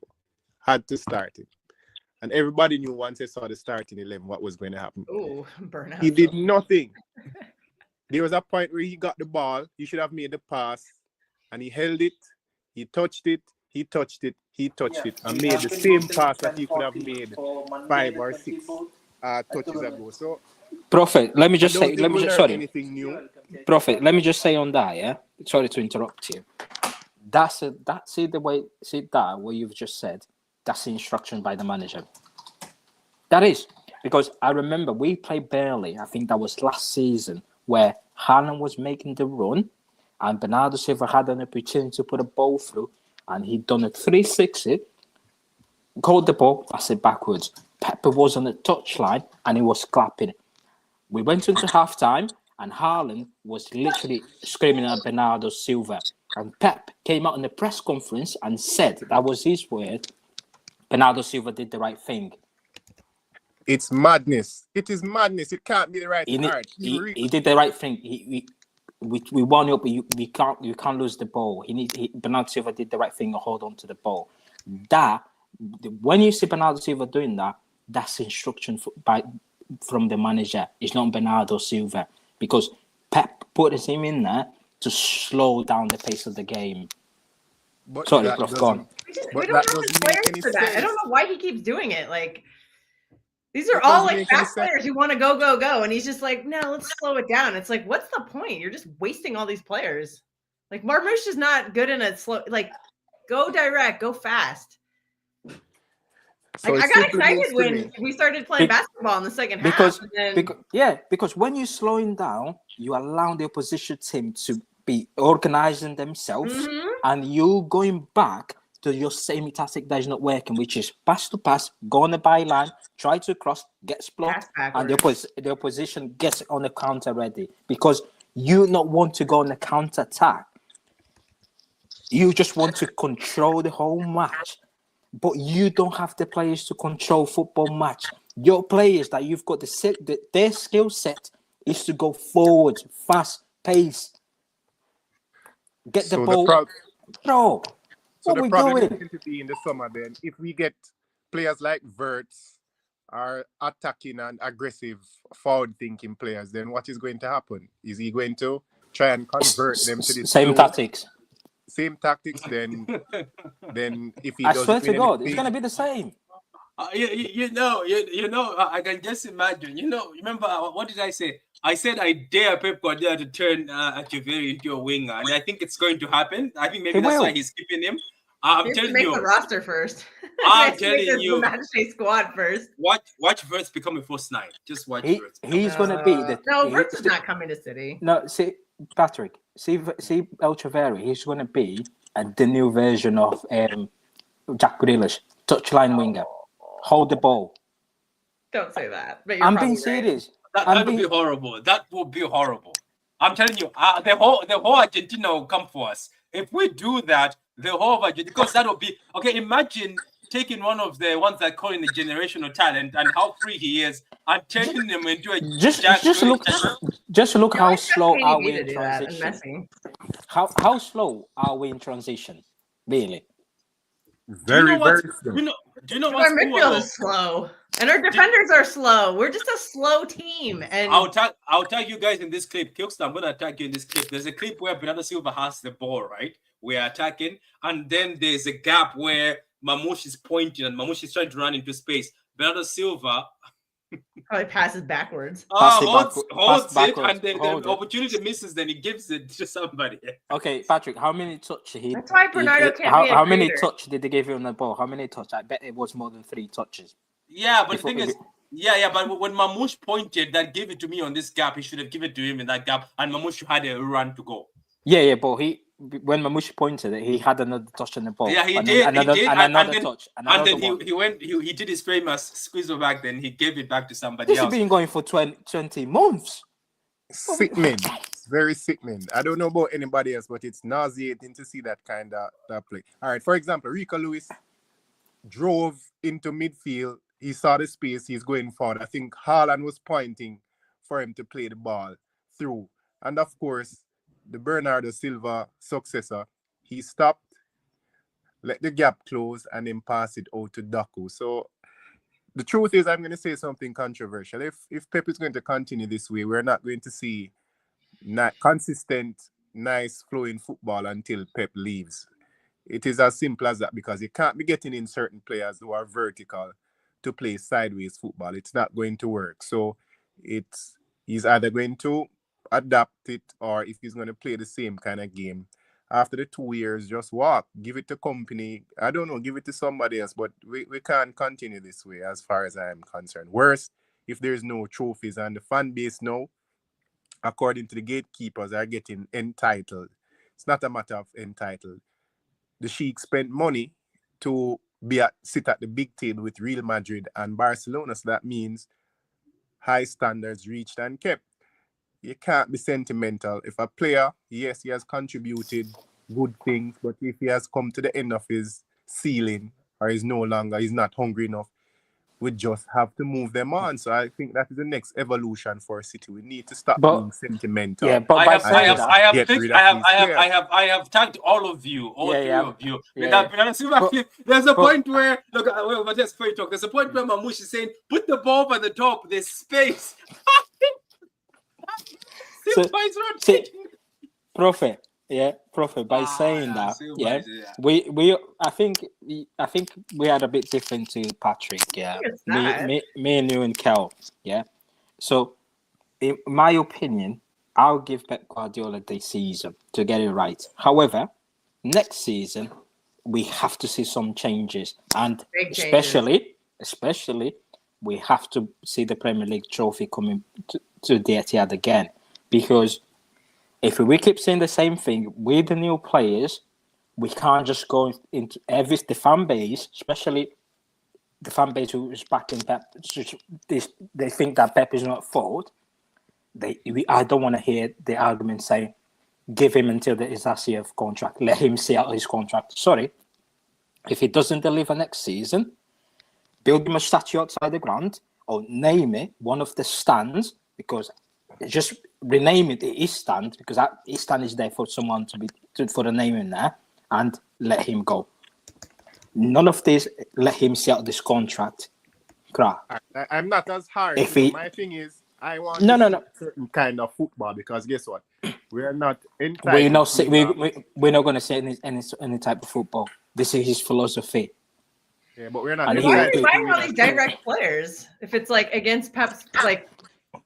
Had to start it. And everybody knew once they saw the starting 11 what was going to happen. Oh, Bernardo. He did nothing. There was a point where he got the ball. He should have made the pass. And he held it. He touched it. He touched it. He touched it. And made the same pass that he could have made 5 or 6 touches ago. So, Prophet, let me just say, sorry. Anything new. Prophet, let me just say on that, yeah? Sorry to interrupt you. What you've just said, that's the instruction by the manager. That is. Because I remember we played Burnley, I think that was last season, where Haaland was making the run and Bernardo Silva had an opportunity to put a ball through, and he'd done a 360, caught the ball, passed it backwards. Pepper was on the touchline and he was clapping. We went into halftime and Haaland was literally screaming at Bernardo Silva. And Pep came out in the press conference and said, that was his word, Bernardo Silva did the right thing. It's madness. It is madness. It can't be the right thing. He did the right thing. We won up. You can't lose the ball. Bernardo Silva did the right thing to hold on to the ball. When you see Bernardo Silva doing that, that's instruction from the manager. It's not Bernardo Silva, because Pep put him in there to slow down the pace of the game. But Sorry, that Prof, doesn't- go on. But We don't that have the doesn't make players any for that. I sense. don't know why he keeps doing it. Like, these are It all doesn't like make any fast sense. players who want to go, go, go. And he's just like, no, let's slow it down. It's like, what's the point? You're just wasting all these players. Like, Marmouche is not good in a slow, like, go direct, go fast. So Like, it I got simply means excited to when me- we started playing Be- basketball in the second because, half. And then, because when you're slowing down, you allow the opposition team to be organizing themselves, Mhm. and you going back to your same tactic that is not working, which is pass to pass, go on the byline, try to cross, gets blocked, Pass and the, backwards. the opposition gets on the counter ready because you not want to go on the counter attack. You just want to control the whole match, but you don't have the players to control football match. Your players that you've got their skill set is to go forward, fast pace, get the So ball. Bro, So what the we problem is doing? going to be in the summer then, if we get players like Wirtz are attacking and aggressive, forward-thinking players, then what is going to happen? Is he going to try and convert them to the Same tactics. Same tactics? Then if he I doesn't swear to win God, it's anything- gonna be the same. I can just imagine. Remember what did I say? I said I dare Pep Guardiola to turn Echeverri into a winger, and I think it's going to happen. I think maybe He that's will. why he's keeping him. I'm He has to telling make you, the roster first. I'm He has to make telling you. the match day squad first. watch Verts become a first nine. Just watch Verts. He's gonna be the No, he- Wirtz is not coming to City. No, see, Patrick, see Echeverri, he's going to be the new version of Jack Grealish, touchline winger, hold the ball. Don't say that. But you're I'm probably being right. serious. That I'm would be being- horrible. That would be horrible. I'm telling you, the whole Argentina will come for us if we do that. The whole of Argentina, because that will be okay. Imagine taking one of the ones that call in the generational talent and how free he is, and turning them into a Just look You how always trust slow are KDB we to in do that, and transition. Messi. How slow are we in transition? Really? very, very slow. Do you know Our what's cool midfield about? is slow, and our defenders are slow. We're just a slow team. And I'll tag you guys in this clip. Kilkster, I'm gonna attack you in this clip. There's a clip where Bernardo Silva has the ball, right? We're attacking, and then there's a gap where Mamouche is pointing and Mamouche is trying to run into space. Bernardo Silva probably passes backwards. Pass it holds it, backwards, and then hold the it. opportunity misses, then he gives it to somebody. Okay, Patrick, how many touch he? That's why Bernardo can't be a How many creator. touch did they give you on the ball? How many touch? I bet it was more than 3 touches. Yeah, but Before- the thing is, but when Mamouche pointed, that gave it to me on this gap, he should have given it to him in that gap, and Mamouche had a run to go. Yeah, but when Mamouche pointed it, he had another touch on the ball. Yeah, he and did. Another, he did, and another touch. and Another then one. he did his famous squeeze back. Then he gave it back to somebody This has else. been going for 20 months. Sickening. It's very sickening. I don't know about anybody else, but it's nauseating to see that kind of that play. All right, for example, Rico Lewis drove into midfield. He saw the space. He's going forward. I think Haaland was pointing for him to play the ball through. And of course, the Bernardo Silva successor, he stopped, let the gap close, and then pass it out to Doku. So the truth is, I'm going to say something controversial. If Pep is going to continue this way, we're not going to see consistent, nice flowing football until Pep leaves. It is as simple as that, because you can't be getting in certain players who are vertical to play sideways football. It's not going to work. So he's either going to adapt it, or if he's going to play the same kind of game, after the 2 years, just walk, give it to company. I don't know, give it to somebody else, but we can't continue this way as far as I am concerned. Worse, if there's no trophies, and the fan base now, according to the gatekeepers, are getting entitled. It's not a matter of entitled. The Sheikh spent money to sit at the big table with Real Madrid and Barcelona, so that means high standards reached and kept. You can't be sentimental. If a player, yes, he has contributed good things, but if he has come to the end of his ceiling, or he's not hungry enough, we just have to move them on. So I think that is the next evolution for City. We need to stop being sentimental. Yeah, but I have tagged all of you, three of you. There's a point where there's a point where Mamouche is saying, put the ball by the top, there's space. Silva is not see, taking. Prophet, by saying that, Silva I think we are a bit different to Patrick, yeah. It's not. Me and you and Kel, yeah. So, in my opinion, I'll give Pep Guardiola this season to get it right. However, next season we have to see some changes, and Big changes. especially we have to see the Premier League trophy coming to the Etihad again, because if we keep saying the same thing with the new players, we can't just go into the fan base, especially the fan base who is backing Pep. They think that Pep is not at fault. I don't want to hear the argument saying, give him until there is a of contract. Let him see out his contract. Sorry. If he doesn't deliver next season, build him a statue outside the ground or name it one of the stands, because just rename it his stand, because his stand is there for someone for the name in there, and let him go. None of this, let him see out this contract. Crap. I'm not as hard. My thing is, I want no. certain kind of football, because guess what? We are not we're not going to say any type of football. This is his philosophy. Yeah, but we're not. Why are you buying all these direct players if it's like against Pep's? Like,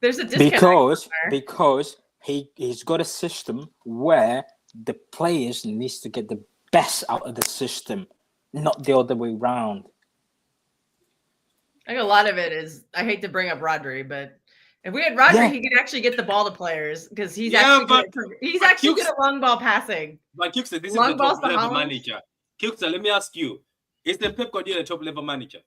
there's a disconnect because he's got a system where the players needs to get the best out of the system, not the other way around. I think a lot of it is, I hate to bring up Rodri, but if we had Rodri, he could actually get the ball to players, because he's actually good at long ball passing. But Kuksa, this long is the top level manager. Kuksa, let me ask you: is the Pep Guardiola a top level manager?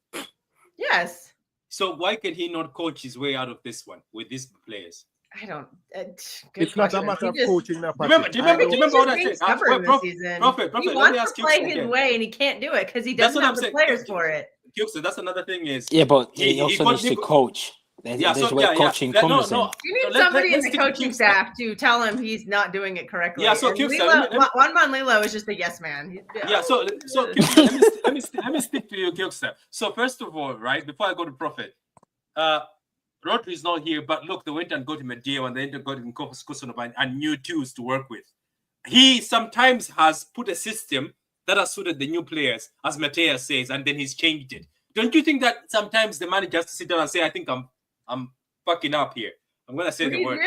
Yes. So why can he not coach his way out of this one with these players? I don't. It's not a matter of coaching. Do you remember what I said? Prophet, he wants to play his way, and he can't do it because he doesn't have the players for it. Kuksa, that's another thing is. Yeah, but he also needs to coach. Coaching comes in. You need somebody in the coaching staff to tell him he's not doing it correctly. Yeah, so Juan Lilo is just a yes man. So Kuksa, let me speak to you, Kuksa. So first of all, right, before I go to Prophet, Rodri is not here, but look, they went and got him a deal, and they got him Kusunova and new tools to work with. He sometimes has put a system that has suited the new players, as Mateus says, and then he's changed it. Don't you think that sometimes the manager has to sit down and say, I think I'm fucking up here. I'm gonna say the word.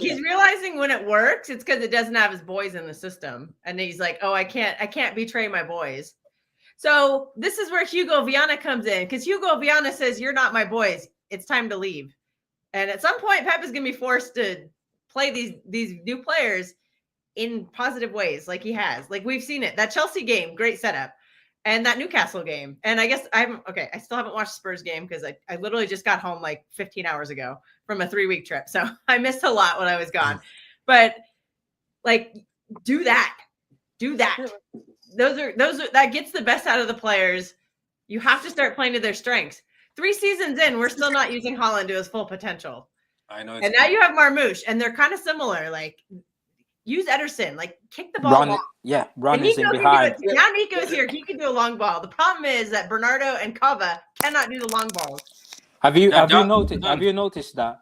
He's realizing when it works, it's because it doesn't have his boys in the system, and he's like, "Oh, I can't betray my boys." So this is where Hugo Viana comes in, because Hugo Viana says, "You're not my boys. It's time to leave." And at some point, Pep is gonna be forced to play these new players in positive ways, like he has. Like we've seen it. That Chelsea game, great setup. And that Newcastle game. And I guess I still haven't watched Spurs game because I literally just got home like 15 hours ago from a 3-week trip. So I missed a lot when I was gone. But like, do that. That gets the best out of the players. You have to start playing to their strengths. 3 seasons in, we're still not using Haaland to his full potential. I know. And now you have Marmoush, and they're kind of similar. Like, use Ederson, like kick the ball long. Yeah, run is in behind. Now Nico's here. He can do a long ball. The problem is that Bernardo and Kava cannot do the long balls. Have you noticed that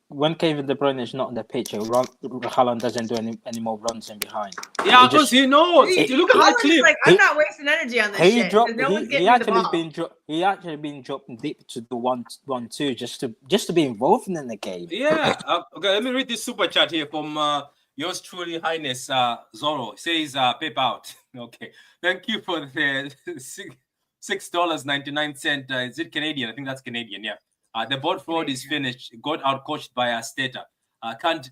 when Kevin De Bruyne is not on the pitch, Haaland doesn't do any more runs in behind? Yeah, because he knows. You look at the clip. Like, I'm not wasting energy on this shit. He actually been dropped deep to do 1-2 just to be involved in the game. Yeah. Okay, let me read this super chat here from yours truly, Highness Zorro. It says Pep out. Okay. Thank you for the $6.99. Is it Canadian? I think that's Canadian, yeah. The board fraud is finished. Got outcoached by Arteta. Can't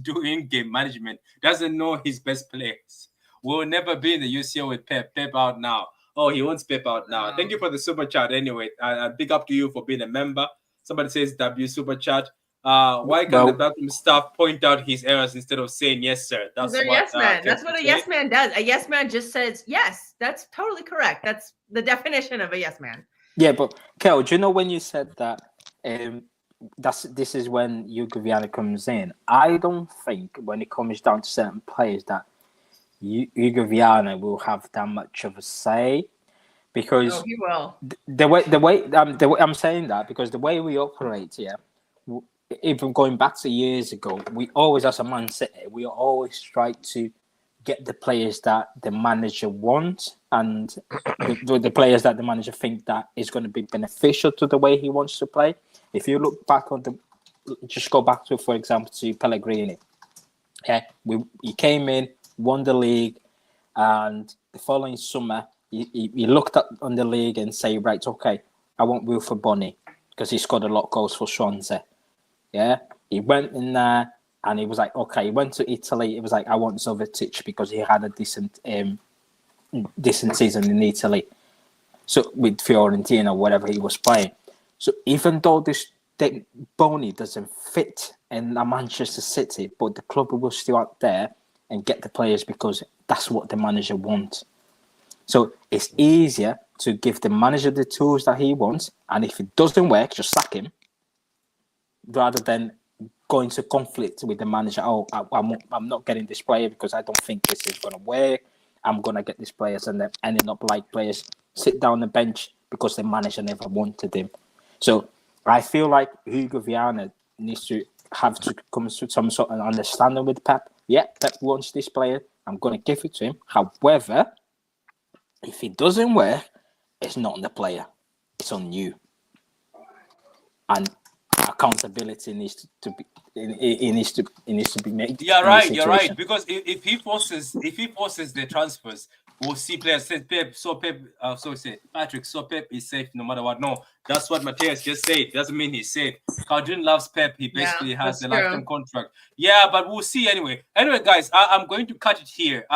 do in-game management. Doesn't know his best players. Will never be in the UCL with Pep. Pep out now. Oh, he wants Pep out now. Thank you for the super chat anyway. Big up to you for being a member. Somebody says W super chat. Why can't the backroom staff point out his errors instead of saying yes, sir? That's what yes man. That's what a yes man does. A yes man just says yes. That's totally correct. That's the definition of a yes man. Yeah, but Kel, do you know when you said that? This is when Hugo Viana comes in. I don't think when it comes down to certain players that Hugo Viana will have that much of a say, because he will. The way I'm saying that because the way we operate here. even going back to years ago, we always, as a Man City, we always try to get the players that the manager wants and the players that the manager think that is going to be beneficial to the way he wants to play. If you look back on just go back to, for example, to Pellegrini. Yeah, he came in, won the league, and the following summer, he looked at on the league and say, right, okay, I want Wilfred Bonny because he scored a lot of goals for Swansea. Yeah, he went in there and he was like, okay, he went to Italy. It was like, I want Zovetic because he had a decent season in Italy. So with Fiorentina, whatever he was playing. So even though Bonny doesn't fit in Manchester City, but the club will still out there and get the players because that's what the manager wants. So it's easier to give the manager the tools that he wants, and if it doesn't work, just sack him, rather than go into conflict with the manager. Oh, I'm not getting this player because I don't think this is going to work. I'm going to get these players, and then ending up like players sit down the bench because the manager never wanted him. So I feel like Hugo Viana needs to have to come to some sort of understanding with Pep. Yeah, Pep wants this player. I'm going to give it to him. However, if it doesn't work, it's not on the player. It's on you. And accountability needs to be. It needs to be made. Yeah, right. You're right. Because if he forces the transfers, we'll see players say Pep. Patrick. So Pep is safe no matter what. No, that's what Matthias just said. Doesn't mean he's safe. Caldrin loves Pep. He basically has a lifetime contract. Yeah, but we'll see anyway. Anyway, guys, I'm going to cut it here.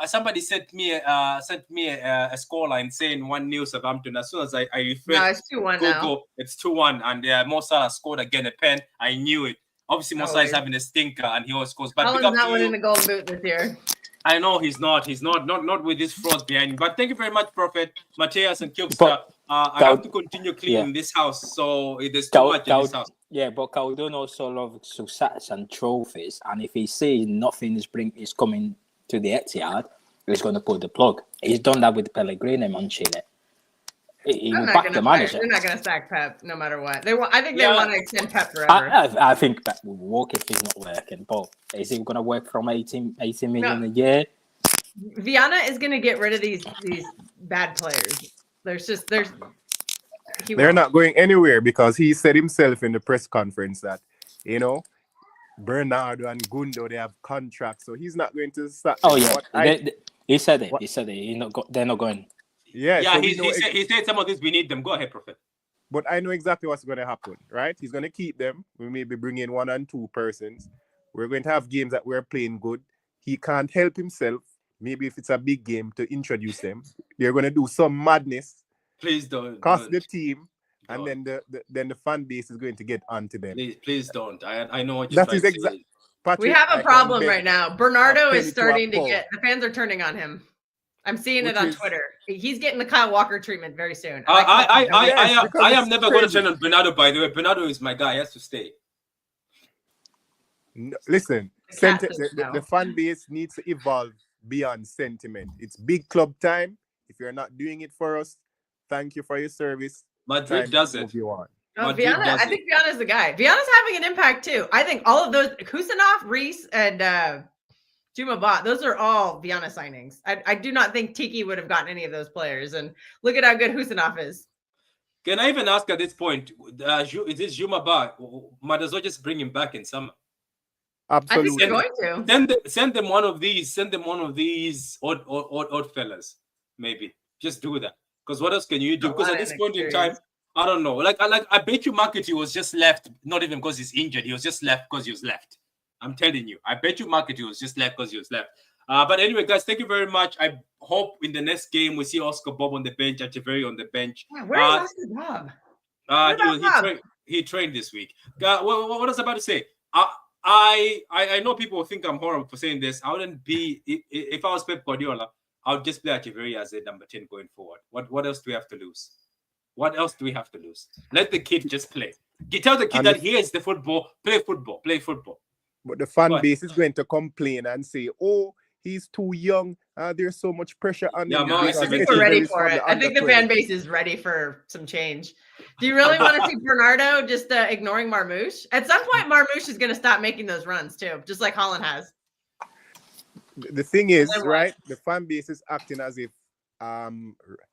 Somebody sent me a scoreline saying 1-0 Southampton. As soon as I refreshed, no, it's 2-1 now. It's 2-1, and Mo Salah scored again a pen. I knew it. Obviously, Mo Salah is having a stinker, and he always scores. But Haaland's not winning the Golden Boot this year. I know he's not. He's not with this frost behind him. But thank you very much, Prophet, Matthias, and Kilpster. I have to continue cleaning this house, so there's too much in this house. Yeah, but Khaldun also loves success and trophies, and if he sees nothing is coming to the Etihad, he's going to pull the plug. He's done that with Pellegrini, Mancini. He will back the manager. They're not going to sack Pep no matter what. I think they want to extend Pep forever. I think Pep will walk if he's not working. But is he going to work from 18 million a year? Viana is going to get rid of these bad players. They're not going anywhere because he said himself in the press conference that, Bernardo and Gundo, they have contracts, so he's not going to start. Oh yeah, he said it. He said it. They're not going. Yeah, so he said some of this we need them. Go ahead, Prophet. But I know exactly what's going to happen, right? He's going to keep them. We maybe bring in 1 and 2 persons. We're going to have games that we're playing good. He can't help himself. Maybe if it's a big game, to introduce them. They're going to do some madness. Please don't cost the team. And then the fan base is going to get onto them. Please don't. I know what you're trying to say. We have a problem right now. Bernardo is starting to get the fans are turning on him. I'm seeing it on Twitter. He's getting the Kyle Walker treatment very soon. I am never going to turn on Bernardo. By the way, Bernardo is my guy. He has to stay. No, listen, the fan base needs to evolve beyond sentiment. It's big club time. If you're not doing it for us, thank you for your service. Madrid does it. I think Viana's the guy. Viana's having an impact too. I think all of those, Kusanov, Reese, and Juma Bot, those are all Viana signings. I do not think Tiki would have gotten any of those players. And look at how good Kusanov is. Can I even ask at this point, is this Juma Bot? Might as well just bring him back in summer. Absolutely. I think they're going to. Send them one of these odd fellas, maybe. Just do that. Because what else can you do? Because at this point in time, I don't know. Like I bet you Marketing was just left, not even because he's injured. He was just left because he was left. I'm telling you. I bet you Marketing was just left because he was left. But anyway, guys, thank you very much. I hope in the next game we see Oscar Bob on the bench, Echeverry on the bench. Yeah, where is Oscar Bob? He trained this week. What was I about to say? I know people think I'm horrible for saying this. I wouldn't be if I was Pep Guardiola. I'll just play Echeverry as a number 10 going forward. What else do we have to lose? What else do we have to lose? Let the kid just play. Tell the kid that he is the football. Play football. Play football. But the fan base is going to complain and say, oh, he's too young. There's so much pressure on Yeah, him. Mo, I it's because think we're ready Echeverry's for from it. the I think the under fan 12. base is ready for some change. Do you really want to see Bernardo just ignoring Marmouche? At some point, Marmouche is going to stop making those runs too, just like Holland has. The thing is, Then what? right? The fan base is acting as if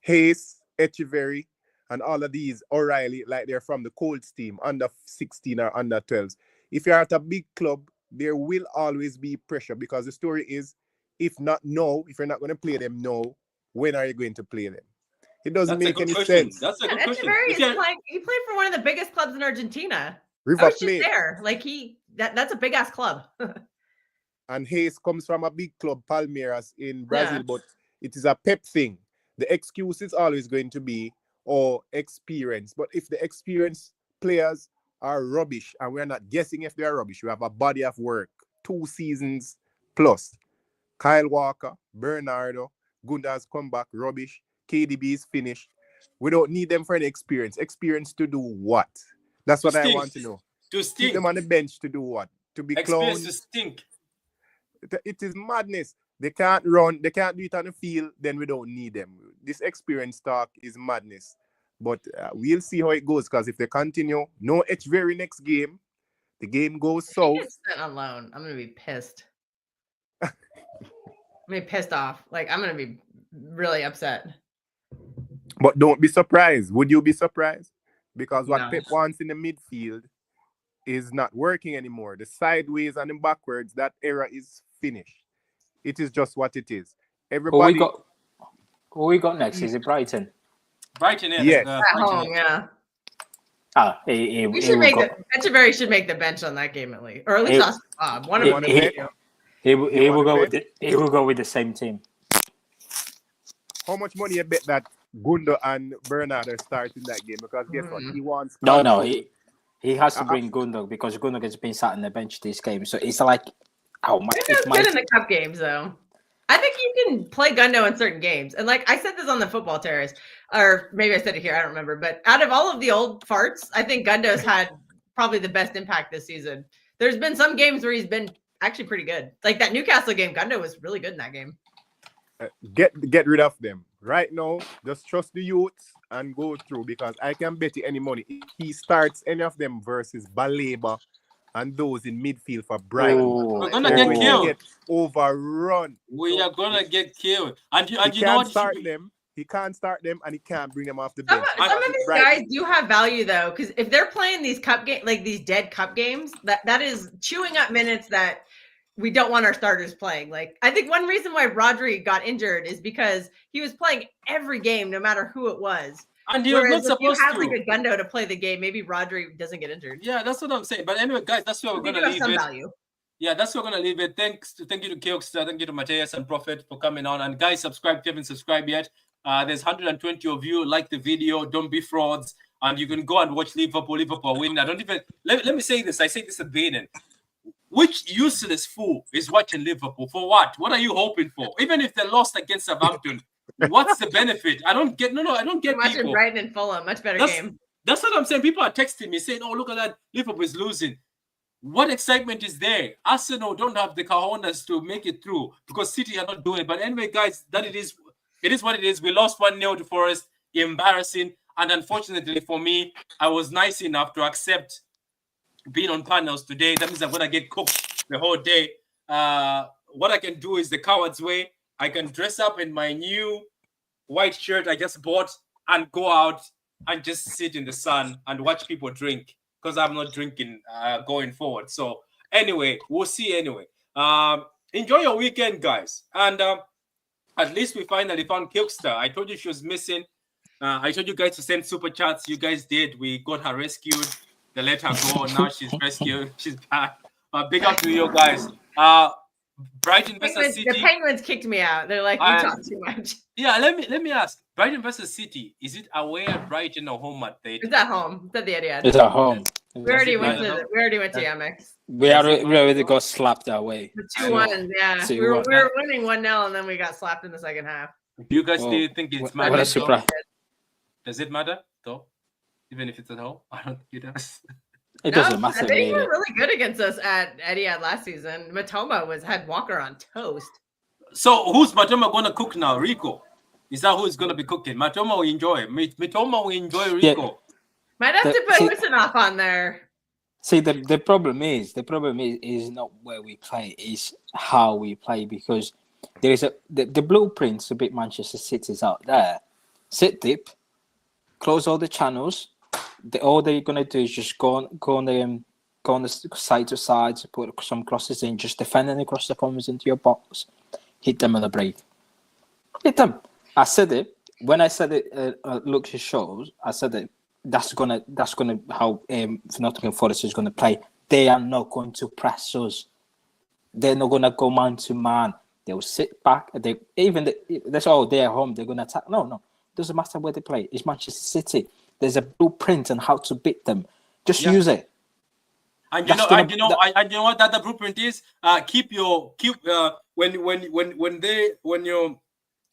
Hayes, Echeverry, and all of these O'Reilly, like they're from the Colts team, under 16 or under 12s. If you're at a big club, there will always be pressure because the story is, if not now, if you're not going to play them now, when are you going to play them? It doesn't That's a make good any question. sense. That's a good And question. Echeverry If is you're- playing. He played for one of the biggest clubs in Argentina. I River was just Plate there. Like that's a big ass club. and Hayes comes from a big club, Palmeiras in Brazil, Yeah. but it is a Pep thing. The excuse is always going to be experience. But if the experienced players are rubbish, and we're not guessing if they are rubbish, we have a body of work, 2 seasons plus. Kyle Walker, Bernardo, Gundogan's come back, rubbish. KDB is finished. We don't need them for any experience. Experience to do what? That's what I Stink. want to know. To Keep stink. them on the bench to do what? To be Experience clowned? to stink. It is madness. They can't run, they can't do it on the field, then we don't need them. This experience talk is madness. But we'll see how it goes, because if they continue, no very next game, the game goes He south. gets sent on loan. I'm gonna be pissed. I'm gonna be pissed off. Like I'm gonna be really upset. But don't be surprised. Would you be surprised? Because what No. Pep wants in the midfield is not working anymore. The sideways and the backwards, that era is finished. It is just what it is. Everybody, Who we got next? Is it Brighton? Brighton, yeah. Yes. At Brighton, home, yeah. Ah, We should make Echeverry should make the bench on that game at least, or at least ask Bob. One of them. He You will wanna go he will go with the same team. how much money you bet that Gundo and Bernardo start in that game? Because guess what? He wants. No, he has to bring Gundogan because Gundogan has been sat on the bench this game. So it's like, oh my! Gundo's good in the cup games, though. I think you can play Gundo in certain games. And like I said this on the Football Terrace, or maybe I said it here, I don't remember. But out of all of the old farts, I think Gundo's had probably the best impact this season. There's been some games where he's been actually pretty good. Like that Newcastle game, Gundo was really good in that game. Get rid of them. Right now, just trust the youths and go through, because I can bet you any money. If he starts any of them versus Baleba and those in midfield for Brighton, We're gonna they're get going to killed. get overrun. We are gonna get killed. And you He know can't what? start them. He can't start them, and he can't bring them off the bench. Some of these guys do have value though, because if they're playing these cup games, like these dead cup games, that is chewing up minutes that we don't want our starters playing. Like I think one reason why Rodri got injured is because he was playing every game, no matter who it was. And he was not Whereas if you supposed have to. like a Gundo to play the game, maybe Rodri doesn't get injured. Yeah, that's what I'm saying. But anyway, guys, that's where we're They do gonna have leave some it. value. Yeah, that's where we're gonna leave it. Thank you to Keokster, thank you to Mateus and Prophet for coming on. And guys, subscribe if you haven't subscribed yet. There's 120 of you. Like the video, don't be frauds. And you can go and watch Liverpool win. I don't even let me say this. I say this at Benin. Which useless fool is watching Liverpool? For what? What are you hoping for? Even if they lost against Southampton, what's the benefit? I don't get I don't get Watching people. Brighton and Fulham, much better game. That's what I'm saying. People are texting me saying, "Oh, look at that, Liverpool is losing." What excitement is there? Arsenal don't have the cojones to make it through because City are not doing it. But anyway, guys, it is what it is. We lost 1-0 to Forest. Embarrassing. And unfortunately for me, I was nice enough to accept being on panels today. That means I'm gonna get cooked the whole day. What I can do is the coward's way. I can dress up in my new white shirt I just bought and go out and just sit in the sun and watch people drink, because I'm not drinking going forward. So anyway, we'll see anyway. Enjoy your weekend, guys. And at least we finally found Kilkster. I told you she was missing. I told you guys to send super chats. You guys did. We got her rescued. They let her go. Now she's rescued. She's back. Big up to you guys. Brighton versus City. The Penguins kicked me out. They're like, you talk too much. Yeah, let me ask. Brighton versus City. Is it away at Brighton or home at the? It's at home. It's at the Etihad. It's at home. We already went to Amex. We already got slapped away. The 2-1, yeah. 2-1. We were winning 1-0 and then we got slapped in the second half. Do you guys still think it's what a matter? surprise. Does it matter though? Even if it's at home? I don't think it does. It doesn't No, matter. They were Really. really good against us at Etihad last season. Matoma had Walker on toast. So who's Matoma gonna cook now? Rico. Is that who's gonna be cooking? Matoma will enjoy. Matoma will enjoy Rico. Yeah. Might have to put See- Husinov on there. See, the problem is not where we play, is how we play, because there is the blueprints to beat Manchester City's out there. Sit deep, close all the channels. All they're gonna do is just go on the side to side, put some crosses in, just defending across the corners into your box, hit them on the break. Hit them. I said it when I said it. Look, his shows. I said it. That's gonna how Nottingham Forest is gonna play. They are not going to press us. They're not gonna go man to man. They'll sit back. They're at home. They're gonna attack. No. Doesn't matter where they play. It's Manchester City. There's a blueprint on how to beat them. Just use it. And you know what that the blueprint is?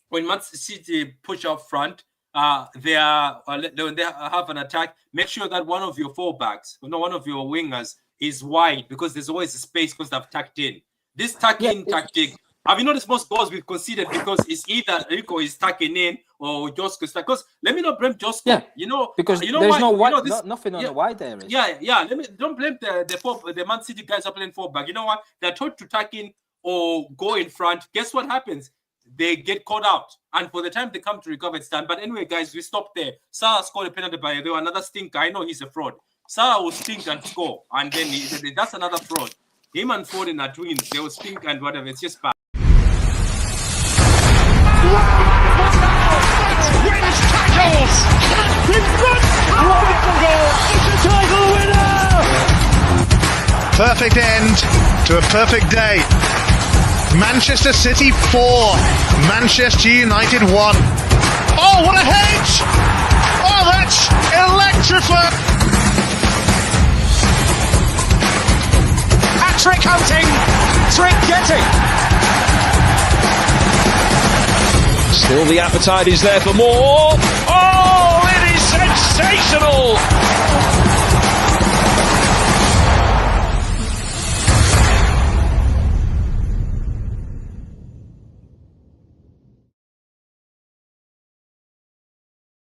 When Man City push up front, when they have an attack, make sure that one of your fullbacks, one of your wingers is wide, because there's always a space because they've tucked in. This tuck-in tactic, have you noticed most goals we've conceded because it's either Rico is tucking in or Josko is tucking? Because let me not blame Josko. Yeah, because there's why? no wide, nothing on the wide area. Yeah. Don't blame the Man City guys are playing fullback. You know what? They're told to tuck in or go in front. Guess what happens? They get caught out, and for the time they come to recover, it's time. But anyway, guys, we stop there. Salah scored a penalty by the way, another stinker. I know he's a fraud. Salah will stink and score, and then that's another fraud. Him and Foden are twins. They will stink and whatever. It's just bad. Wins tackles! In front! Wonderful goal! It's a title winner! Perfect end to a perfect day. Manchester City 4, Manchester United 1. Oh, what a hedge! Oh, that's electrifying! Hat-trick hunting, trick getting. Still the appetite is there for more. Oh, it is sensational!